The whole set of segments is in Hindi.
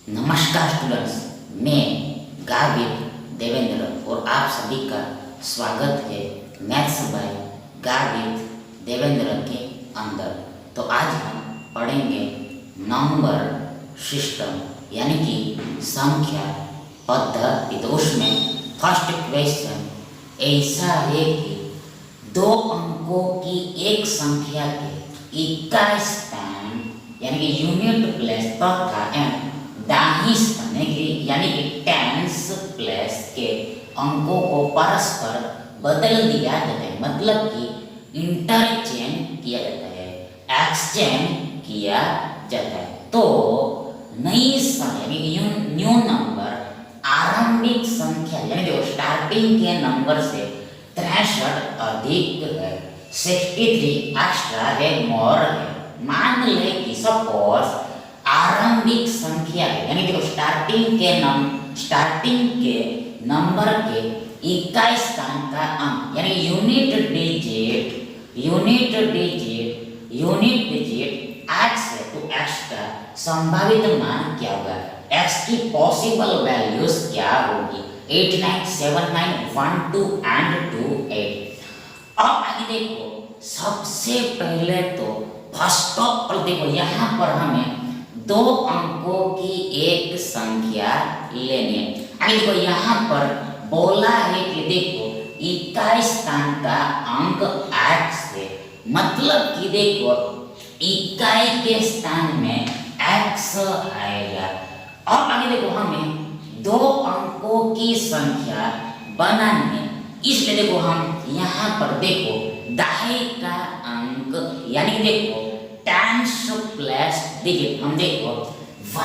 नमस्कार स्टूडेंट्स, मैं गावित देवेंद्र और आप सभी का स्वागत है मैथ्स बाय गावित देवेंद्र के अंदर। तो आज हम पढ़ेंगे नंबर सिस्टम यानी कि संख्या पद्धति। तो उसमें फर्स्ट क्वेश्चन ऐसा है कि दो अंकों की एक संख्या के इकाई स्थान यानी कि यूनिट प्लेस तथा एंड दाहिनी स्थान यानी कि टेंस प्लेस के अंकों को परस्पर बदल दिया जाता है, मतलब कि इंटरचेंज किया जाता है, एक्सचेंज किया जाता है। तो नई संख्या यानी कि न्यू नंबर आरंभिक संख्या यानी जो स्टार्टिंग के नंबर से 63 अधिक है, 63 एक्स्ट्रा है, मोर है। मान ले कि सपोज आरंभिक संख्या यानी देखो स्टार्टिंग के नंबर के इकाई स्थान का अंक यानी यूनिट डिजिट x है, तो x का संभावित मान क्या होगा, x की पॉसिबल वैल्यूज क्या होगी, 8 9 7 9 1 2 एंड 2 8। अब आगे देखो, सबसे पहले तो फर्स्ट ऑफ ऑल देखो यहाँ पर हमें दो अंकों की एक संख्या लेनी है। आगे देखो यहाँ पर बोला है कि देखो इकाई स्थान का अंक x है, मतलब कि देखो इकाई के स्थान में x आएगा। और आगे देखो हमें दो अंकों की संख्या बनानी है, इसलिए देखो हम यहाँ पर देखो दाहिने का अंक यानी कि देखो टेंस प्लस डिजिट हम देखो y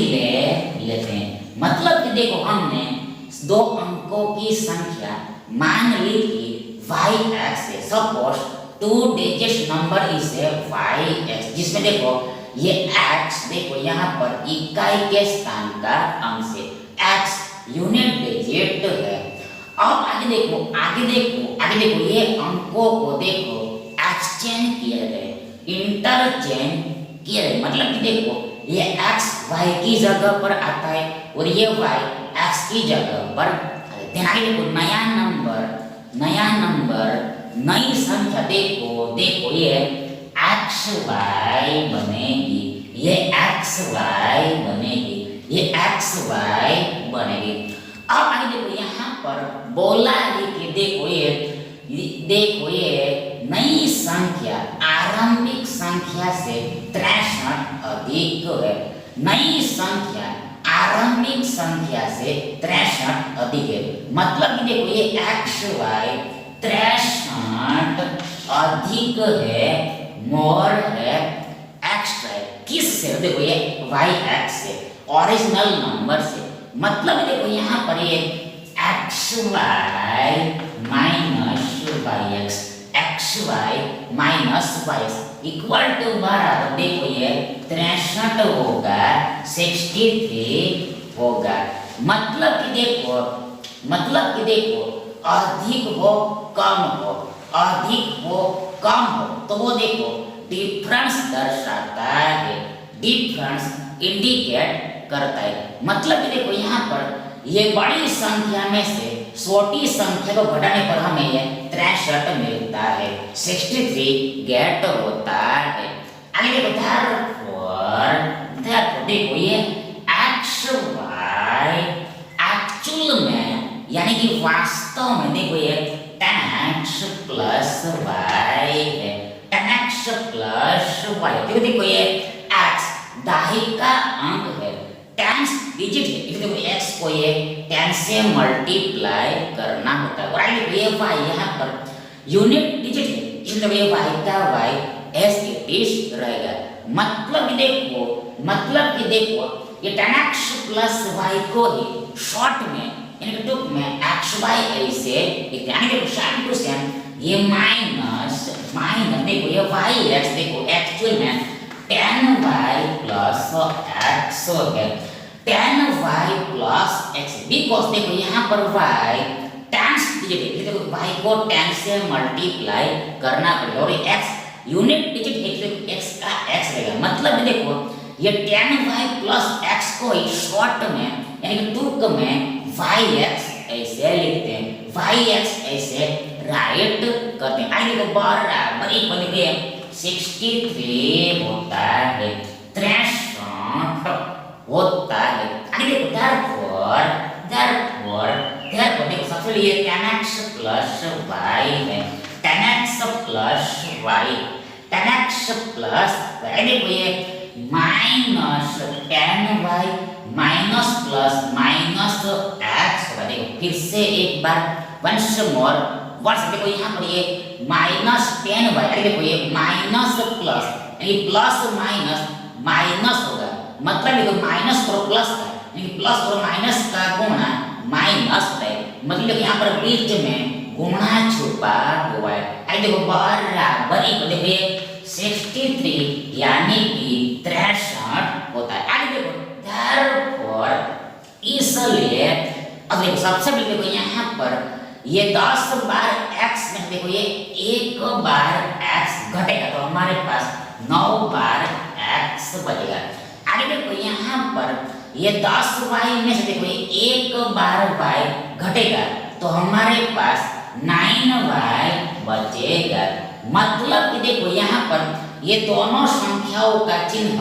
लेते हैं, मतलब कि देखो हमने दो अंकों की संख्या मान ली कि yx है। Suppose 2 digit number is yx, जिसमें देखो ये x देखो यहाँ पर इकाई के स्थान का अंक से x यूनिट डिजिट है। अब आगे देखो ये अंकों को देखो एक्सचेंज किया जाए, इंटरचेंज किया जाए, मतलब कि देखो ये x y की जगह पर आता है और ये y x की जगह पर आता है। देखो नया नंबर नई संख्या देखो ये xy बनेगी, ये xy बनेगी। अब आगे देखो यहाँ पर बोला है कि देखो ये नई संख्या आरंभिक संख्या से 63 अधिक है, नई संख्या आरंभिक संख्या से 63 अधिक है, मतलब कि देखो ये xy 63 अधिक है, मोर है, एक्स्ट्रा है। किससे? देखो ये yx से, ओरिजिनल नंबर से, मतलब देखो यहाँ पर ये xy minus yx equal to बराबर देखो ये 63 होगा, 63 होगा। मतलब कि देखो अधिक हो कम हो तो वो देखो डिफरेंस दर्शाता है, डिफरेंस इंडिकेट करता है। मतलब कि देखो यहाँ पर ये बड़ी संख्या में से छोटी संख्या को घटाने पर हमें ये 63 मिलता है, 63 गेट होता है। आगे देखो देखो ये xy एक्चुअल में यानी कि वास्तव में देखो ये 10x प्लस y है, 10x प्लस y। देखो ये x दाहिने का अंक है, 10 डिजिट है, इसलिए देखो x को ये 10 से मल्टीप्लाई करना होता है। और आगे ये y यहाँ पर यूनिट डिजिट है, इसलिए ये y का y एस इट इज रहेगा। मतलब कि देखो ये 10x प्लस y को ही शॉर्ट में यानी कि टुक में xy ऐसे लिखते हैं, यानी कि सेम टू सेम ये माइनस देखो ये yx देखो एक्चुअल में 10y प्लस x है, 10y प्लस x, बिकॉज देखो यहाँ पर y 10 डिजिट है, देखो y को 10 से मल्टीप्लाई करना पड़ेगा और x यूनिट डिजिट है, x का x रहेगा। मतलब देखो ये tan y प्लस x को ही शॉर्ट में यानी कि टूक में yx ऐसे लिखते हैं, yx ऐसे राइट करते हैं। आगे देखो बराबर एक बन गए 63 होता है, 63 होता है। आगे देखो therefore देखो सबसे पहले ये tan x प्लस y है, tan x plus y, tan x plus y देखो ये minus tan y minus plus minus x होगा। देखो फिर से एक बार वंस मोर वर्स देखो यहाँ पर ये माइनस tan y, अरे देखो ये माइनस प्लस यानी प्लस माइनस माइनस होगा, मतलब देखो माइनस और प्लस का यानी प्लस और माइनस का गुणा माइनस है, मतलब यहाँ पर बीच में गुणा छुपा हुआ है। अरे देखो बराबर एक देखो ये 63 यानी कि 63 होता है। आगे देखो therefore इसलिए अब देखो सबसे पहले देखो यहाँ पर ये 10 बार x में देखो ये एक बार x घटेगा तो हमारे पास 9 बार x बचेगा। आगे देखो यहाँ पर ये 10y में से देखो ये एक बार y घटेगा तो हमारे पास 9y बचेगा, मतलब कि देखो यहाँ पर ये दोनों संख्याओं का चिन्ह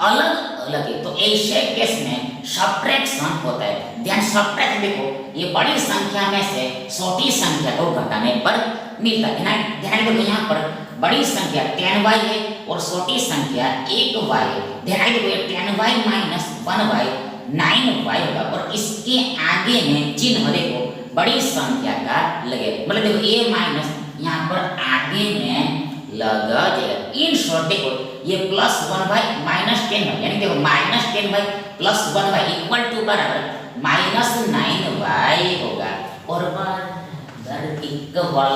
अलग अलग है तो ऐसे केस में सब्ट्रैक्शन होता है। ध्यान सब्ट्रैक्ट देखो ये बड़ी संख्या में से छोटी संख्या को घटाने पर मिलता है। ध्यान देखो यहाँ पर बड़ी संख्या 10y है और छोटी संख्या 1y है। ध्यान देखो ये 10y माइनस 1y 9y होगा और इसके आगे में चिन्ह देखो बड़ी संख्या का लगे, मतलब देखो a माइनस यहाँ पर आगे में लगा जाएगा। इन शॉर्ट देखो ये प्लस 1y माइनस 10y यानी देखो minus 10y plus 1y equal to बराबर माइनस 9y होगा और बराबर इक्वल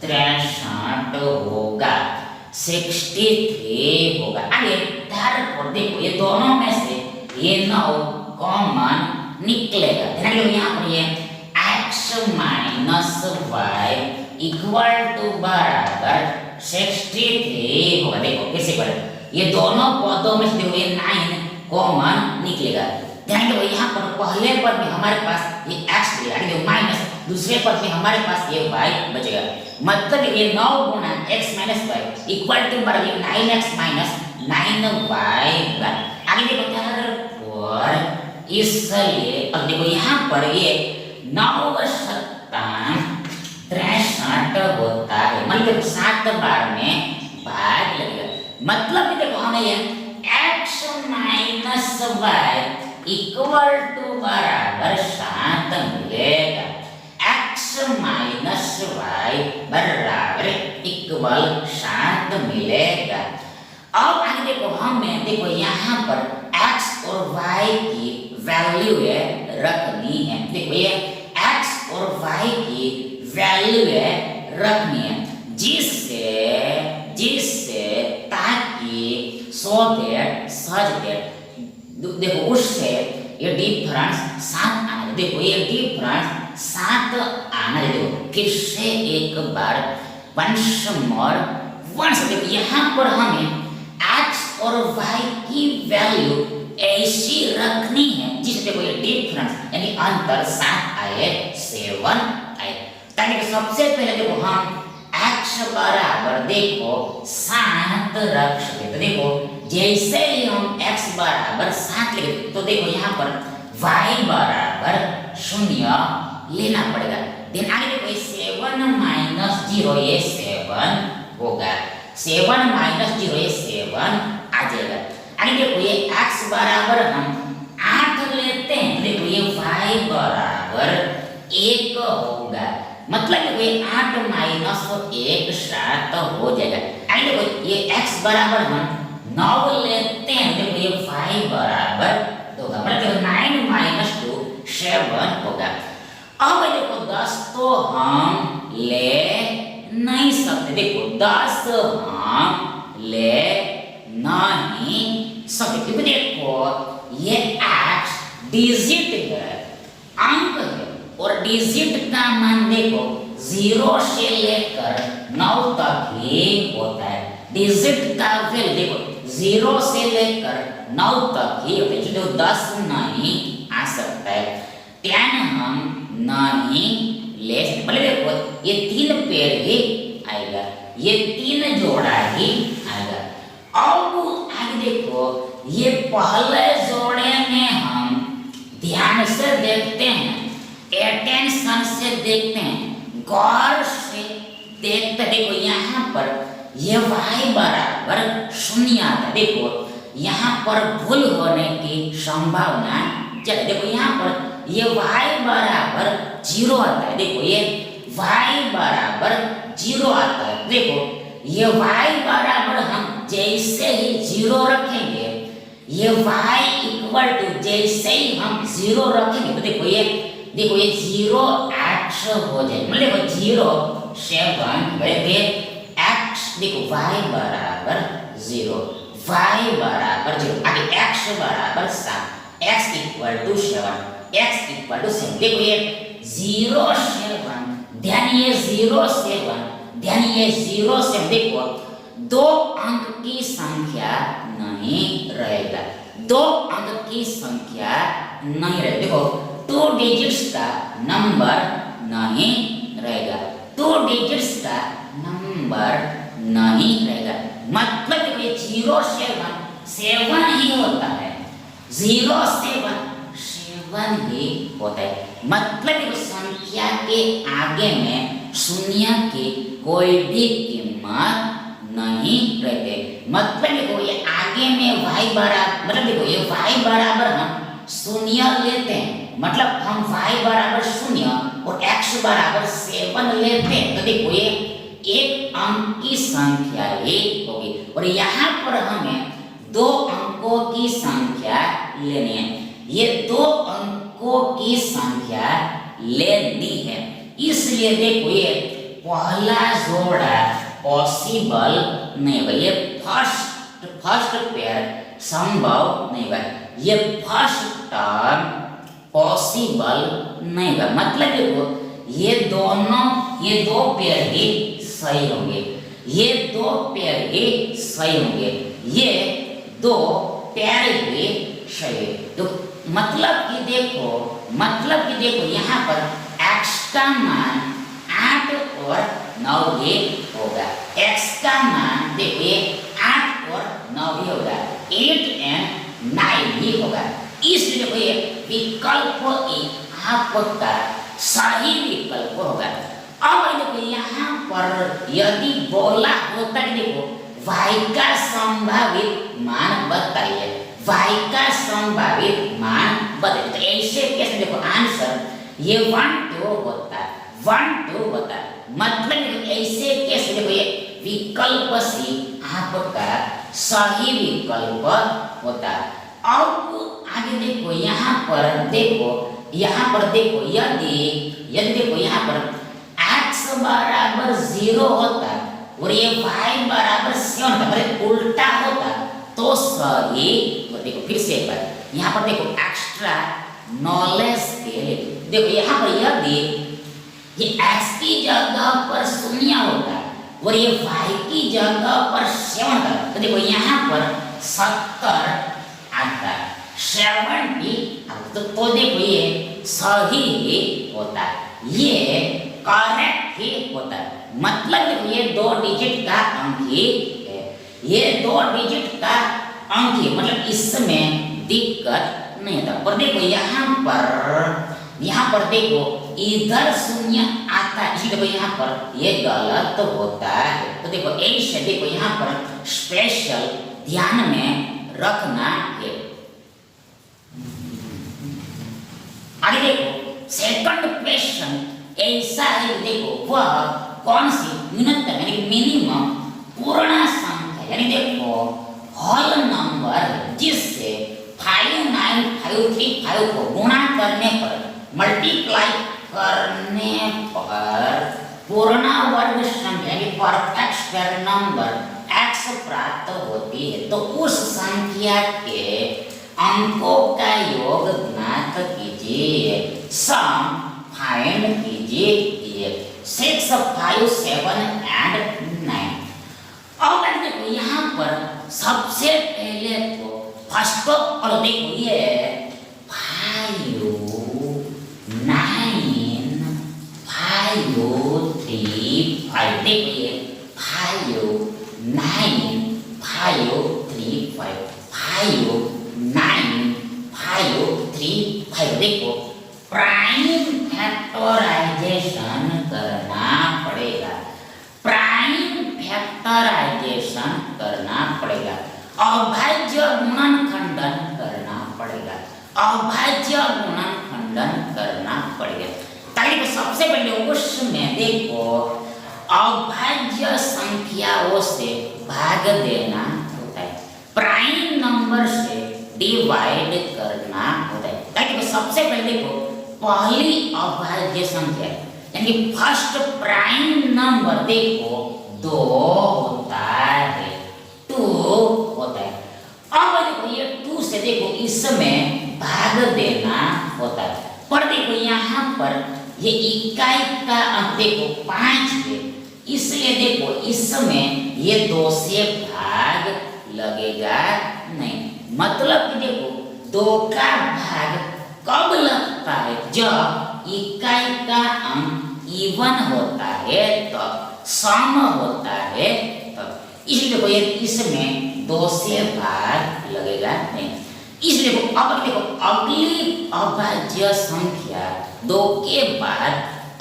63 होगा, 63 होगा। आगे therefore देखो ये दोनों में से ये 9 कॉमन निकलेगा। ध्यान दो यहाँ पर ये x minus y equal to बराबर 63 होगा। देखो कैसे करें, ये दोनों पदों में से देखो ये 9 कॉमन निकलेगा। ध्यान दो यहाँ पर पहले पद में हमारे पास ये x बचेगा माइनस दूसरे पद में हमारे पास ये y बचेगा, मतलब ये 9 गुना x minus y equal to बराबर 9x माइनस 9y होगा। आगे देखो therefore इसलिए अब देखो यहाँ पर ये 9 63 होता है, मतलब 7 बार में भाग लगेगा, मतलब देखो हमें ये x minus y equal to बराबर 7 मिलेगा। x माइनस y बराबर इक्वल 7 मिलेगा। अब आगे देखो हमें देखो यहाँ पर x और y की वैल्यू रखनी है। देखो ये x और y की वैल्यू रखनी है जिससे ताकि सच दैट देखो उससे ये डिफरेंस 7 आना, देखो ये डिफरेंस 7 आना। देखो फिर से एक बार वंस मोर वंस देखो यहाँ पर हमें x और y की वैल्यू ऐसी रखनी है जिससे देखो ये डिफरेंस यानी अंतर 7 आए 7 आए। ताकि सबसे पहले देखो हम x बराबर देखो 7 रख सकते, तो देखो जैसे ही हम x बराबर 7 लिखे तो देखो यहाँ पर y बराबर 0 लेना पड़ेगा। देन आगे देखो 7 माइनस 0 ये 7 होगा, 7 माइनस 0 ये 7 आ जाएगा। आगे देखो ये x बराबर हम 8 लेते हैं तो देखो ये y बराबर 1 होगा, मतलब देखो ये 8 माइनस 1 7 हो जाएगा। आगे देखो ये x बराबर हम 9 लेते हैं देखो ये y बराबर 2 होगा, मतलब देखो 9 माइनस 2 7 होगा। अब देखो 10 तो हम ले नहीं सकते, देखो 10 हम ले नहीं सकते क्योंकि देखो ये x डिजिट है, अंक है और डिजिट का मान देखो 0 से लेकर 9 तक ही होता है। डिजिट का वैल्यू देखो 0 से लेकर 9 तक ही होते हैं, जो 10 नहीं आ सकता है, 10 हम नहीं ले सकते। मतलब देखो ये 3 पेड़ ही आएगा, ये 3 जोड़ा ही आएगा। अब आगे देखो ये पहले जोड़े में हम ध्यान से देखते हैं, अटेंशन से देखते हैं, गौर से देखते। देखो यहाँ पर ये y बराबर 0 आता है। देखो यहाँ पर भूल होने की संभावना ज्यादा। देखो यहाँ पर ये y बराबर 0 आता है। देखो ये y बराबर 0 आता है। देखो ये y बराबर हम जैसे ही 0 रखेंगे, ये y इक्वल टू जैसे ही हम 0 रखेंगे तो देखो ये 0 x हो जाए। मतलब देखो 0 7 देखिए x, देखो y बराबर 0, y बराबर 0, आगे x बराबर 7, x equal to 7, x equal to 7। देखो ये 0 7, ध्यान ये 0 7, ध्यान ये 0 7। देखो 2 अंक की संख्या नहीं रहेगा, 2 अंक की संख्या नहीं रहेगा। देखो 2 डिजिट्स का नंबर नहीं रहेगा, 2 डिजिट्स का नंबर नहीं रहेगा। मतलब ये 0 7 ही होता है, 0 7 ही होता है। मतलब संख्या के आगे में शून्य की कोई भी कीमत नहीं रहती। मतलब देखो ये आगे में y बराबर, मतलब देखो ये y बराबर हम 0 लेते हैं, मतलब हम y बराबर 0 और x बराबर 7 लेते हैं तो देखो ये एक अंक की संख्या ही होगी। और यहाँ पर हमें 2 अंकों की संख्या लेनी है, ये 2 अंकों की संख्या लेनी है। इसलिए देखो ये पहला जोड़ा पॉसिबल नहीं होगा, ये फर्स्ट पेयर संभव नहीं होगा, ये फर्स्ट टर्म पॉसिबल नहीं होगा। मतलब देखो ये 2 पेयर ही सही होंगे, ये 2 पेयर ही सही होंगे, ये 2 पेयर ही सही। तो मतलब कि देखो यहाँ पर x का मान 8 और 9 ही होगा, x का मान देखिए 8 और 9 ही होगा, 8 and 9 ही होगा। इसलिए देखो ये विकल्प आपका सही विकल्प होगा। अब देखो यहाँ पर यदि बोला होता है देखो y का संभावित मान बताइए, y का संभावित मान बताइए, तो ऐसे कैसे देखो आंसर ये 1 2 होता है, 1 2 होता है। मतलब ऐसे कैसे देखो ये विकल्प सी आपका सही विकल्प होता है। अब आगे देखो यहाँ पर देखो यदि देखो यहाँ पर x बराबर 0 होता और ये y बराबर 7 होता, मतलब उल्टा होता तो सही। तो देखो फिर से एक बार यहाँ पर देखो एक्स्ट्रा नॉलेज के लिए देखो यहाँ पर यदि ये x की जगह पर 0 होता और ये y की जगह पर 7 होता तो देखो यहाँ पर 70 आता, 70 तो देखो ये सही ही होता, ये करेक्ट ही होता है। मतलब देखो ये 2 डिजिट का अंक ही है, ये 2 डिजिट का अंक ही, मतलब इसमें दिक्कत नहीं होता। और देखो यहाँ पर देखो इधर 0 आता है, देखो यहाँ पर ये गलत होता है। तो देखो ऐसे देखो यहाँ पर स्पेशल ध्यान में रखना है। आगे देखो सेकंड क्वेश्चन ऐसा है, देखो वह कौन सी न्यूनतम यानी मिनिमम पूर्ण संख्या यानी देखो होल नंबर जिससे 5953 को गुणा करने पर मल्टीप्लाई करने पर पूर्ण वर्ग संख्या यानी परफेक्ट स्क्वायर नंबर x प्राप्त होती है। तो उस संख्या के अंकों का योग ज्ञात कीजिए, सम फाइंड कीजिए 6 5 7 and 9। अब देखो यहाँ पर सबसे देखो ये 5 9 5 3 5 देखो ये 5 9 5 3 5 5 9 5 3 5 देखो प्राइम फैक्टराइजेशन करना पड़ेगा, प्राइम फैक्टराइजेशन करना पड़ेगा, अभाज्य गुणनखंडन करना पड़ेगा, अभाज्य गुणनखंडन करना पड़ेगा। ताकि सबसे पहले उसमें देखो अभाज्य संख्याओं से भाग देना होता है, प्राइम नंबर से डिवाइड करना होता है। ताकि सबसे पहले देखो पहली अभाज्य संख्या यानी फर्स्ट प्राइम नंबर देखो 2 होता है, 2 होता है। अब देखो ये 2 से देखो इसमें भाग देना होता है, पर देखो यहाँ पर ये इकाई का अंक देखो 5 है, इसलिए देखो इसमें ये 2 से भाग लगेगा नहीं। मतलब कि देखो 2 का भाग कब लगता है, जब इकाई का अंक इवन होता है तब, सम होता है तब। इसलिए देखो ये इसमें 2 से भाग लगेगा नहीं। इसलिए देखो अब देखो अगली अभाज्य संख्या 2 के बाद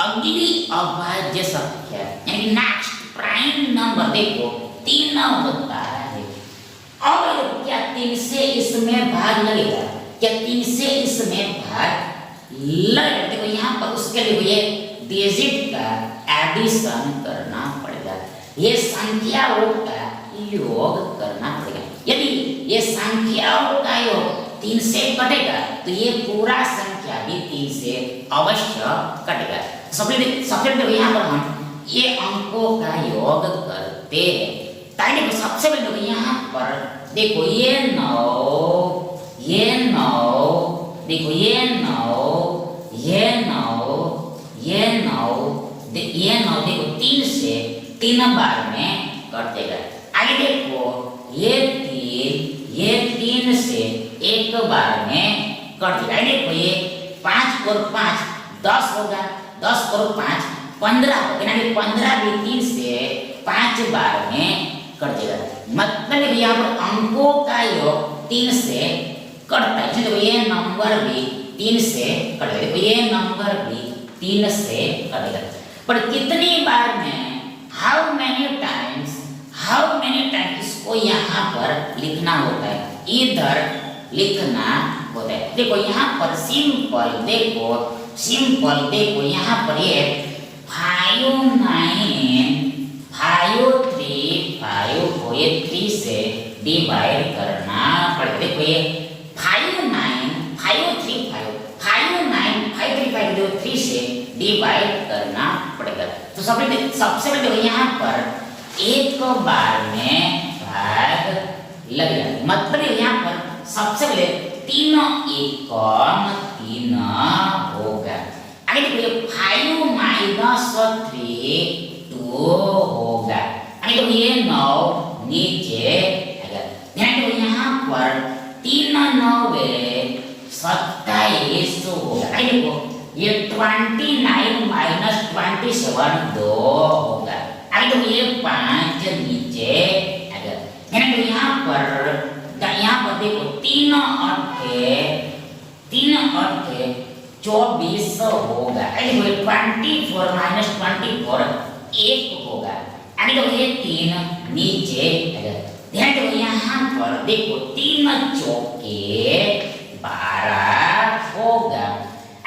अगली अभाज्य संख्या यानी नेक्स्ट प्राइम नंबर देखो 3 होता है। अब देखो क्या 3 से इसमें भाग लगेगा, क्या 3 से इसमें भाग लगेगा। देखो यहाँ पर उसके लिए ये डिजिट का एडिशन करना पड़ेगा, ये संख्याओं का योग करना पड़ेगा। यदि ये संख्याओं का योग 3 से कटेगा तो ये पूरा संख्या भी 3 से अवश्य कटेगा। सबसे देखो यहाँ पर हम ये अंकों का योग करते हैं। ताकि देखो सबसे पहले देखो यहाँ पर देखो ये 9 ये 9 देखो ये 9 ये 9 ये 9 ये 9 देखो 3 से 3 बार में कटेगा। आगे देखो ये 3 से 1 बार में कट जाएगा। देखो ये 5 और 5 10 होगा, 10 और 5 15 होगा, यानी 15 भी 3 से 5 बार में कट जाएगा। मतलब यहाँ पर अंकों का योग 3 से कटता है, देखो ये नंबर भी 3 से कटेगा, देखो ये नंबर भी 3 से कटेगा। पर कितनी बार में, हाउ मेनी टाइम्स इसको यहाँ पर लिखना होता है, इधर लिखना होता है। देखो यहाँ पर सिंपल देखो यहाँ पर ये 5 9 5 3 5 को ये 3 से डिवाइड करना पड़ेगा। देखो ये 5 9 5 3 5 9 5 3 5 जो 3 से डिवाइड करना पड़ेगा। तो सबसे पहले देखो यहाँ पर एक बार में भाग लगेगा। मतलब यहाँ पर सबसे पहले 3 एकम 3 होगा। आगे देखो ये 5 माइनस 3 2 होगा। आगे देखो ये 9 नीचे आएगा। ध्यान दो यहाँ पर 3 9 27 होगा। आगे देखो ये 29 माइनस 27 2 होगा। आगे देखो ये 5 नीचे आएगा। ध्यान दो यहाँ पर देखो 3 अट्ठे 24 होगा। आगे देखो 24 माइनस 24 1 होगा। आगे देखो ये 3 नीचे आएगा। ध्यान दो यहाँ पर देखो 3 चौके 12 होगा।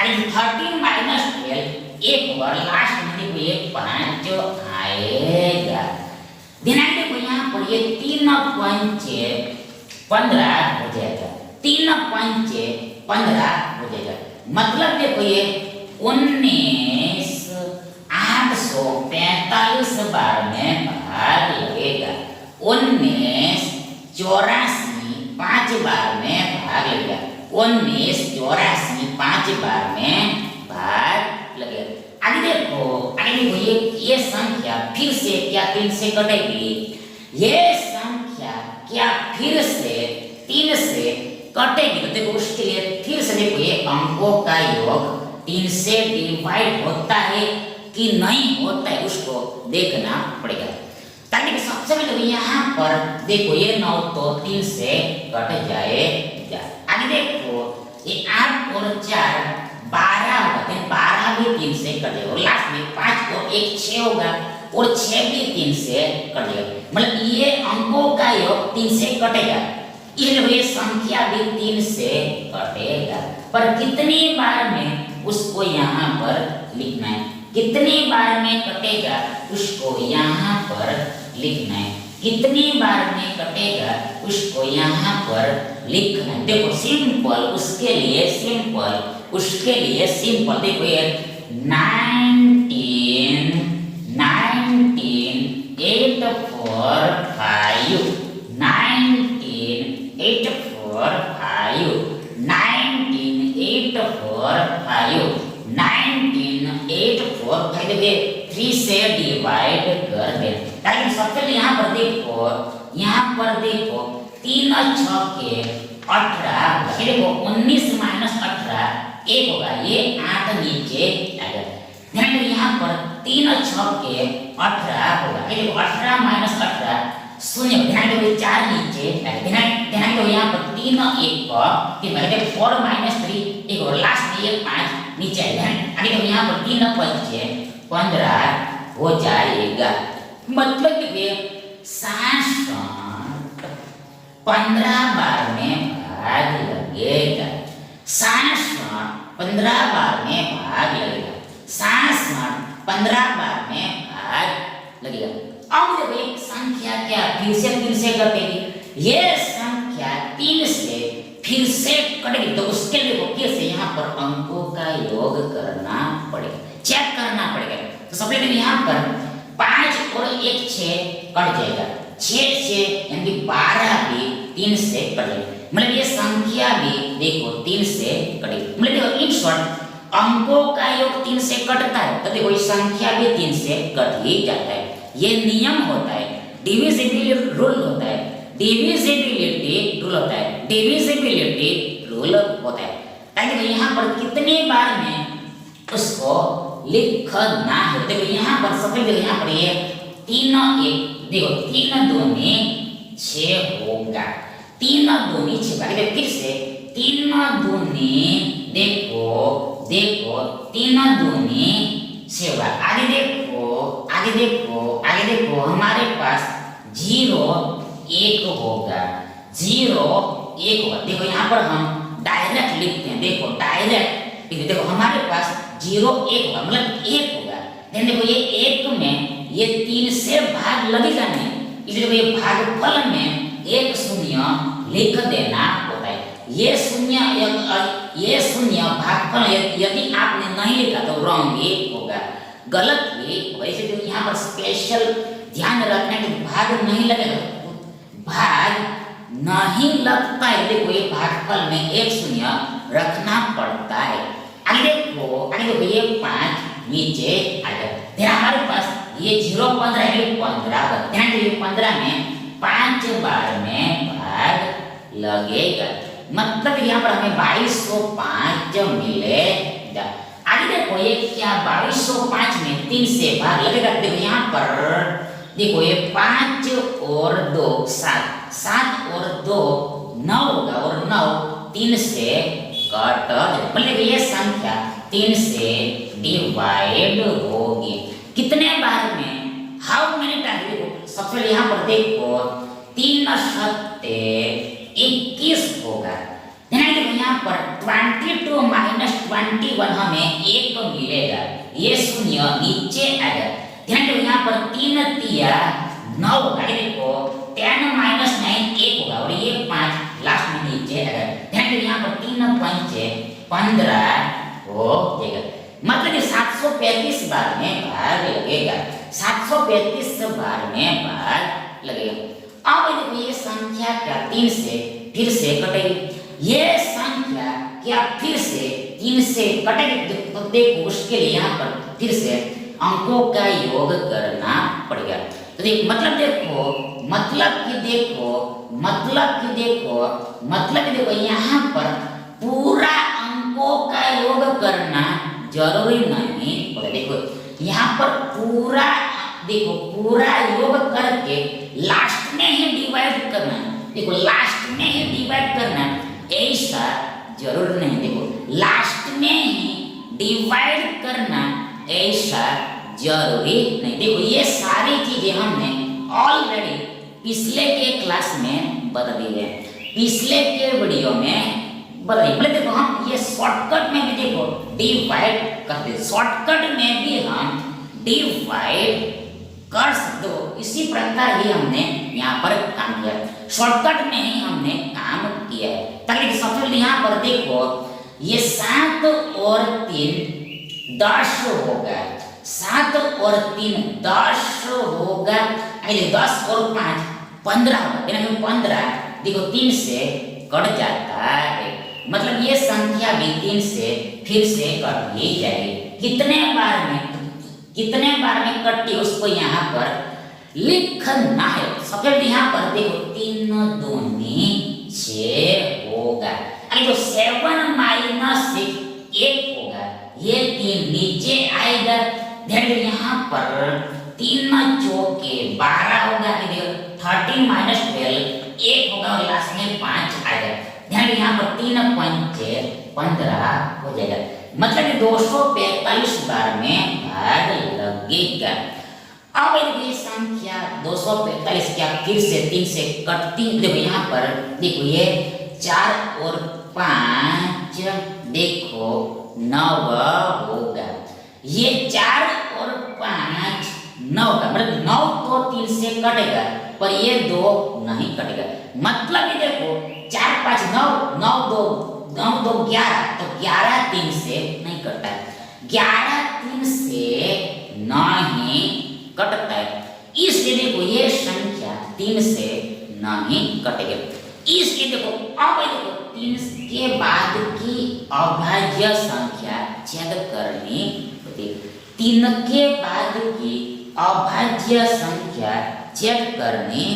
आगे 13 माइनस 12 1 बार लास्ट में देखो ये 5 आएगा। ध्यान देखो यहाँ पर ये 3 पंचे 15 हो जाएगा। 3 पंचे 15 हो जाएगा। मतलब देखो ये 19 845 बार में भाग लगेगा। 19 84 5 बार में भाग लगेगा। 19 84 5 बार में भाग लगेगा। आगे देखो ये संख्या फिर से क्या 3 से कटेगी? ये संख्या क्या फिर से 3 से कटेगी तो देखो उसके लिए फिर से देखो ये अंकों का योग 3 से डिवाइड होता है कि नहीं होता है उसको देखना पड़ेगा। ताकि सबसे पहले यहाँ पर देखो ये 9 तो 3 से कट जाएगा। आगे देखो ये 8 और 4 12 होगा, 12 भी 3 से कट जाएगा और लास्ट में 5 और 1 6 होगा और 6 भी 3 से कट जाएगा। मतलब ये अंकों का योग 3 से कटेगा, इसलिए ये संख्या भी 3 से कटेगा। पर कितनी बार में उसको यहाँ पर लिखना है, कितनी बार में कटेगा उसको यहाँ पर लिखना है, कितनी बार में कटेगा उसको यहाँ पर लिखना है। देखो सिंपल उसके लिए सिंपल देखो ये 19 8 4 5 19 8 4 5 19 8 4 5 19 8 4 5 देखिए 3 से डिवाइड कर दे। ताकि सबसे पहले यहाँ पर देखो 3 और 6 के 18, ये देखो 19 माइनस 18 1 होगा, ये 8 नीचे आएगा। ध्यान दो यहाँ पर 3 और 6 के 18 होगा, ये देखो 18 माइनस 18 शून्य, ध्यान दो 4 नीचे आएगा। ध्यान दो यहाँ पर 3 और 1 का 3 4 माइनस 3 1 और लास्ट में ये 5 नीचे आएगा। आगे देखो यहाँ पर 3 और 5 15 हो जाएगा। मतलब कि 60 15 बार में भाग लगेगा, 60 15 बार में भाग लगेगा, 60 15 बार में भाग लगेगा। अब जब एक संख्या क्या फिर से कटेगी, ये संख्या 3 से फिर से कटेगी तो उसके लिए फिर से यहाँ पर अंकों का योग करना पड़ेगा, चेक करना पड़ेगा। तो सबसे पहले यहाँ पर 5 और 1 6 कट जाएगा, 6 से यानी 12 भी 3 से कट जाएगा। मतलब ये संख्या भी देखो 3 से कटेगी। मतलब देखो इन शॉर्ट अंकों का योग 3 से कटता है तो देखो ये संख्या भी 3 से कट ही जाता है। ये नियम होता है, डिविजिबिलिटी रूल होता है, डिविजिबिलिटी रूल होता है, डिविजिबिलिटी रूल होता है। ताकि यहाँ पर कितने बार में उसको लिखना है। देखो यहाँ पर सबसे पहले यहाँ पर ये 3 1 देखो 3 दूनी 6 होगा, 3 दूनी 6 होगा। फिर से 3 दूनी देखो 3 दूनी 6 होगा। आगे देखो हमारे पास 0 1 होगा, 0 1 होगा। देखो यहाँ पर हम डायरेक्ट लिखते हैं, देखो डायरेक्ट देखो हमारे पास 0 1 होगा, मतलब 1 होगा। देखो ये 1 में ये 3 से भाग लगेगा नहीं, इसलिए ये भागफल में 1 शून्य लिख देना होता है। ये शून्य भागफल यदि आपने नहीं लिखा तो रॉन्ग ही होगा, गलत ही होगा। इसलिए तो यहाँ पर स्पेशल ध्यान रखना कि भाग नहीं लगेगा, भाग नहीं लगता है। देखो ये भागफल में 1 शून्य रखना पड़ता है। आगे देखो ये 5 नीचे आ जाए। फिर हमारे पास ये 0 15 है, 15 का ध्यान दीजिए, 15 में 5 बार में भाग लगेगा। मतलब यहाँ पर हमें 2205 मिलेगा। आगे देखो ये क्या 2205 में 3 से भाग लगेगा। देखो यहाँ पर देखो ये 5 और 2 7, 7 और 2 9 होगा और 9 3 से कट जाएगा। मतलब ये संख्या 3 से डिवाइड होगी। कितने बार में, हाउ मेनी टाइम? देखो सबसे पहले यहाँ पर देखो 3 सत्ते 21 होगा। ध्यान देखो यहाँ पर 22 माइनस 21 हमें 1 मिलेगा, ये शून्य नीचे आएगा। ध्यान देखो यहाँ पर 3 तिया 9 होगा। देखो 10 माइनस 9 1 होगा और ये 5 लास्ट में नीचे आएगा। ध्यान देखो यहाँ पर 3 पंचे 15 हो जाएगा। मतलब 735 बार में भाग लगेगा, 735 बार में भाग लगेगा। अब देखो ये संख्या क्या 3 से फिर से कटेगी। ये संख्या क्या फिर से 3 से कटेगी तो देखो उसके लिए यहाँ पर फिर से अंकों का योग करना पड़ेगा। तो देखो मतलब देखो मतलब कि देखो यहाँ पर पूरा अंकों का योग करना जरूरी नहीं होता। देखो यहाँ पर पूरा योग करके लास्ट में ही डिवाइड करना, देखो लास्ट में ही डिवाइड करना ऐसा जरूर नहीं। देखो लास्ट में ही डिवाइड करना ऐसा जरूरी नहीं। देखो ये सारी चीजें हमने ऑलरेडी पिछले के क्लास में बता दी है, पिछले के वीडियो में बता दी। देखो हम ये शॉर्टकट में भी देखो डिवाइड करते, शॉर्टकट में भी हम डिवाइड कर सकते हो। इसी प्रकार ही हमने यहाँ पर काम किया, शॉर्टकट में ही हमने काम किया है। ताकि सबसे पहले यहाँ पर देखो ये 7 और 3 10 होगा, 7 और 3 10 होगा, 10 और 5 15 होगा, 15 देखो 3 से कट जाता है, मतलब ये संख्या भी 3 से फिर से कट ही जाएगी। कितने बार में कटी उसको यहाँ पर लिखना है। सबसे यहाँ पर देखो 3 दूनी 6 होगा, जो 7 माइनस 1 होगा, ये 3 नीचे आएगा। ध्यान दो यहाँ पर 3 चौके 12 होगा, 13 माइनस 12 1 होगा और लास्ट में 5 आएगा। ध्यान दो यहाँ पर 3 पंचे 15 हो जाएगा, मतलब 245 बार में भाग लगेगा। अब ये संख्या 245 क्या फिर से 3 से कटती, देखो यहाँ पर देखो ये 4 और 5 देखो 9 होगा, ये 4 और 5 9 का मतलब 9 तो 3 से कटेगा पर ये 2 नहीं कटेगा। मतलब ये देखो 4 5 9 9 2 11, तो 11 3 से नहीं कटता है, 11 3 से नहीं कटता है। इसलिए देखो ये संख्या 3 से नहीं कटेगी। इसलिए देखो अब देखो 3 के बाद की अभाज्य संख्या छेद करनी होती है, 3 के बाद की अभाज्य संख्या छेद करनी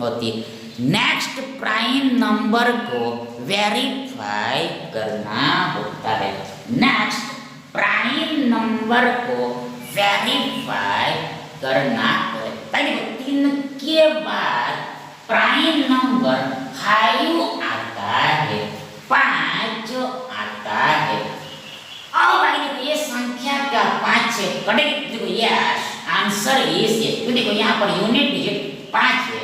होती है। नेक्स्ट प्राइम नंबर को वेरीफाई करना होता है, नेक्स्ट प्राइम नंबर को वेरीफाई करना होता है। 3 के बाद प्राइम नंबर 5 आता है, 5 आता है। अब ये संख्या का 5 से कटेगी, देखो ये आंसर इज ये, तो देखो यहाँ पर यूनिट डिजिट 5 है,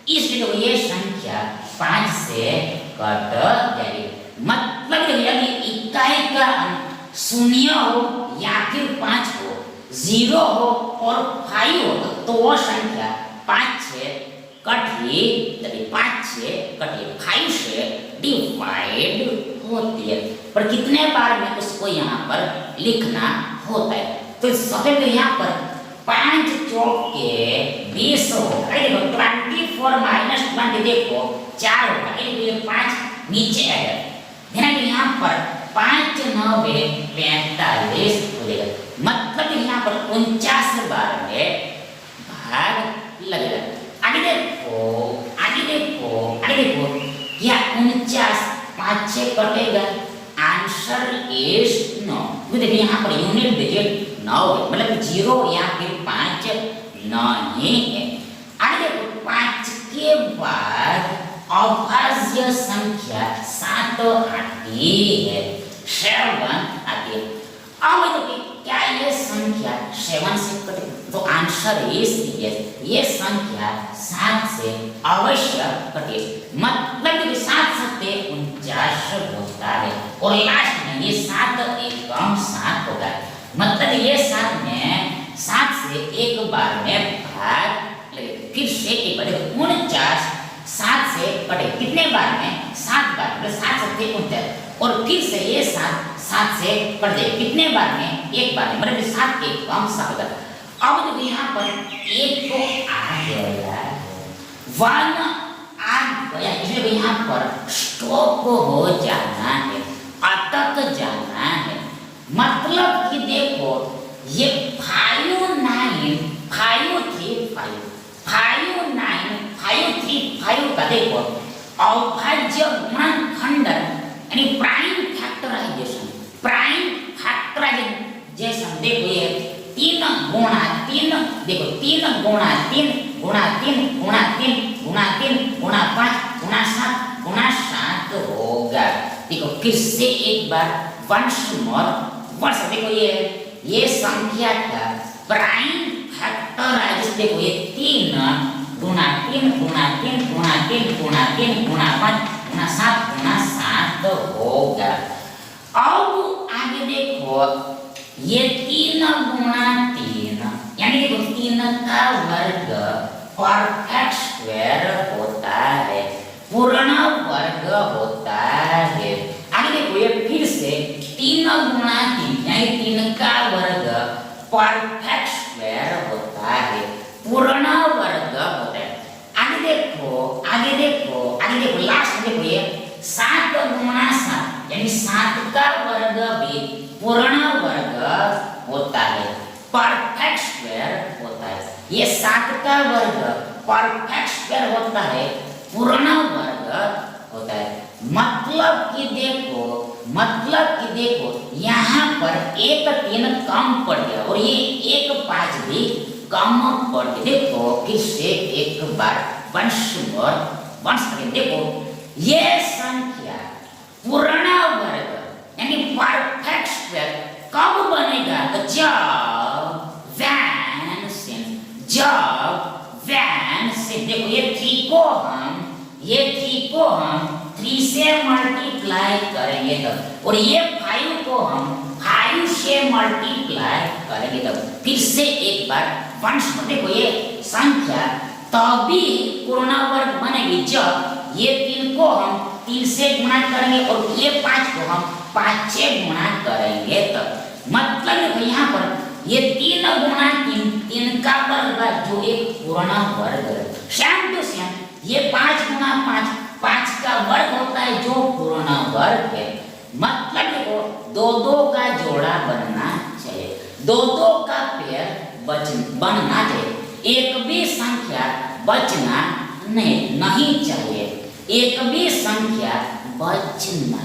इसलिए देखो ये संख्या 5 से कट जाएगी। मतलब यदि इकाई का अंक 0 हो या फिर 5 हो, 0 हो और 5 हो तो वो संख्या 5 से कटी, 5 से कटी 5 से डिवाइड होती है। पर कितने बार में उसको यहाँ पर लिखना होता है, तो सबसे पहले यहाँ पर 5 चौके 20 होगा, देखो 24 माइनस 20 देखो 4 होगा, ये 5 नीचे आएगा। ध्यान दो यहाँ पर 5 9 45 हो जाएगा, मतलब यहाँ पर 49 बार में भाग लगेगा। आगे देखो क्या 49 5 से कटेगा, आंसर इज 9। देखिए यहाँ पर यूनिट डिजिट 9 है, मतलब 0 या फिर 5 नहीं है। आगे देखो 5 के बाद अभाज्य संख्या 7 आती है, 7 आती है। अब देखिए क्या ये संख्या 7 से कटेगी, तो आंसर इज यस, ये संख्या 7 से अवश्य कटेगी। मतलब कि 7 सत्ते 49 होता है और लास्ट में ये 7 एकम 7 होगा, मतलब ये 7 में 7 से एक बार में भाग लगेगा। फिर से एक बार 49 7 से कटे कितने बार में 7 बार, मतलब 7 सत्ते 49 और फिर से ये 7 से कट जाए कितने बार में, एक बार में, मतलब 7 एक कम 7 होगा। अब देखो यहाँ पर एक तो आ गया, 1 आ गया, इसलिए यहाँ पर स्टॉप हो जाना है, अटक जाना है। मतलब कि देखो ये 5 9 5 3 5 5 9 5 फाइव का देखो अविभाज्य गुणनखंडन यानी प्राइम फैक्टराइजेशन देखो ये 3 गुणा 3 देखो 3 गुणा 3 गुणा 3 गुणा 3 गुणा 3 गुणा 5 गुणा 7 होगा। देखो फिर से एक बार वंश देखो ये संख्या का प्राइम फैक्टराइजेशन देखो ये 3 गुणा 3 गुणा 3 गुणा 3 गुणा 3 गुणा 5 गुणा 7 होगा। अब आगे देखो ये 3 गुणा 3 यानी देखो 3 का वर्ग परफेक्ट स्क्वायर होता है, पूर्ण वर्ग होता है। आगे देखो ये फिर से 3 गुणा 3 यानी 3 का वर्ग परफेक्ट स्क्वायर होता है, पूर्ण वर्ग होता है। आगे देखो लास्ट देखो ये 7 गुणा 7 यानी 7 का वर्ग भी पूर्ण वर्ग होता है, परफेक्ट स्क्वायर होता है। ये 7 का वर्ग परफेक्ट स्क्वायर होता है, पूर्ण वर्ग होता है। मतलब कि देखो यहाँ पर एक 3 कम पड़ गया और ये एक 5 भी कम पड़ गया। देखो फिर से एक बार वंश देखो ये संख्या पूर्ण वर्ग यानी परफेक्ट स्क्वायर कब बनेगा? तो जब वैन से देखो ये 3 को हम 3 से मल्टीप्लाई करेंगे तब, और ये 5 को हम 5 से मल्टीप्लाई करेंगे तब। फिर से एक बार वंश देखो ये संख्या तभी पूर्ण वर्ग बनेगी जब ये 3 को हम 3 से गुणा करेंगे और ये 5 को हम 5 से गुणा करेंगे तब। मतलब यहाँ पर ये 3 गुणा 3 का वर्ग जो एक पूर्ण वर्ग है। सेम टू सेम ये 5 गुणा 5 का वर्ग होता है जो पूर्ण वर्ग है। मतलब देखो 2 का जोड़ा बनना चाहिए, 2 का पेयर बनना चाहिए, एक भी संख्या बचना नहीं चाहिए, एक भी संख्या बचना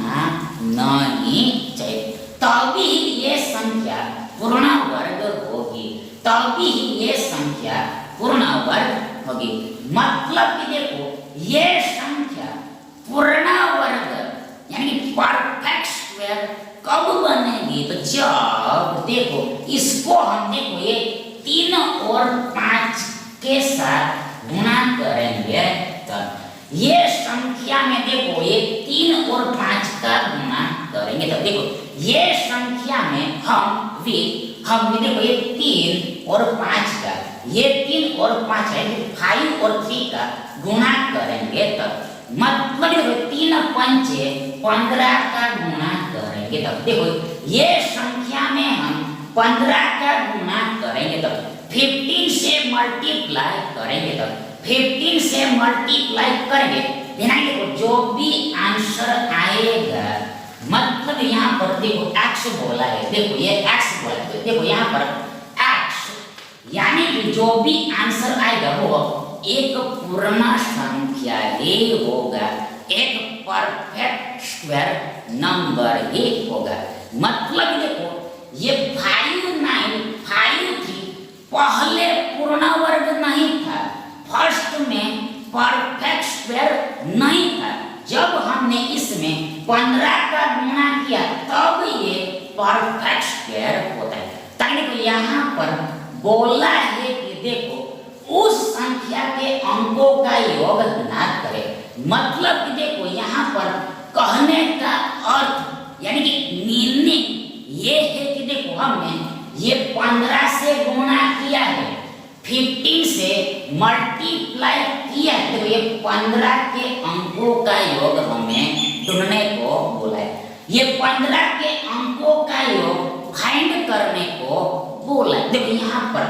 नहीं चाहिए, तभी ये संख्या पूर्ण वर्ग होगी, तभी ये संख्या पूर्ण वर्ग होगी। मतलब कि देखो ये संख्या पूर्ण वर्ग यानी परफेक्ट स्क्वायर कब बनेगी? तो जब देखो इसको हम देखो ये 3 और 5 के साथ गुणा करेंगे तब ये संख्या में देखो ये 3 और 5 का गुणा करेंगे तब देखो ये संख्या में हम भी देखो ये 3 और 5 का ये 3 और 5 है 5 और 3 का गुणा करेंगे तब। मतलब देखो 3 पंचे 15 का गुणा करेंगे तब देखो ये संख्या में हम 15 का गुणा करेंगे तब 15 से मल्टीप्लाई करेंगे तब 15 से मल्टीप्लाई करेंगे देखो जो भी आंसर आएगा। मतलब यहाँ पर देखो x बोला है, देखो ये x बोला है, देखो यहाँ पर x यानी कि जो भी आंसर आएगा वो एक पूर्ण संख्या ही होगा, एक परफेक्ट स्क्वायर नंबर ही होगा। मतलब देखो ये 5 थी, पहले पूर्ण वर्ग नहीं था, फर्स्ट में परफेक्ट स्क्वायर नहीं था। जब हमने इसमें 15 का गुणा किया तब ये परफेक्ट स्क्वायर होता है। ताकि यहाँ पर बोला है कि देखो उस संख्या के अंकों का योग ज्ञात करें। मतलब कि देखो यहाँ पर कहने का अर्थ यानी कि मीनिंग ये है कि देखो हमने ये 15 से गुणा किया है, 15 से मल्टीप्लाई किया है, तो ये 15 के अंकों का योग हमें ढूंढने को बोला है। ये 15 के अंकों का योग फाइंड करने को बोला है। देखो यहाँ पर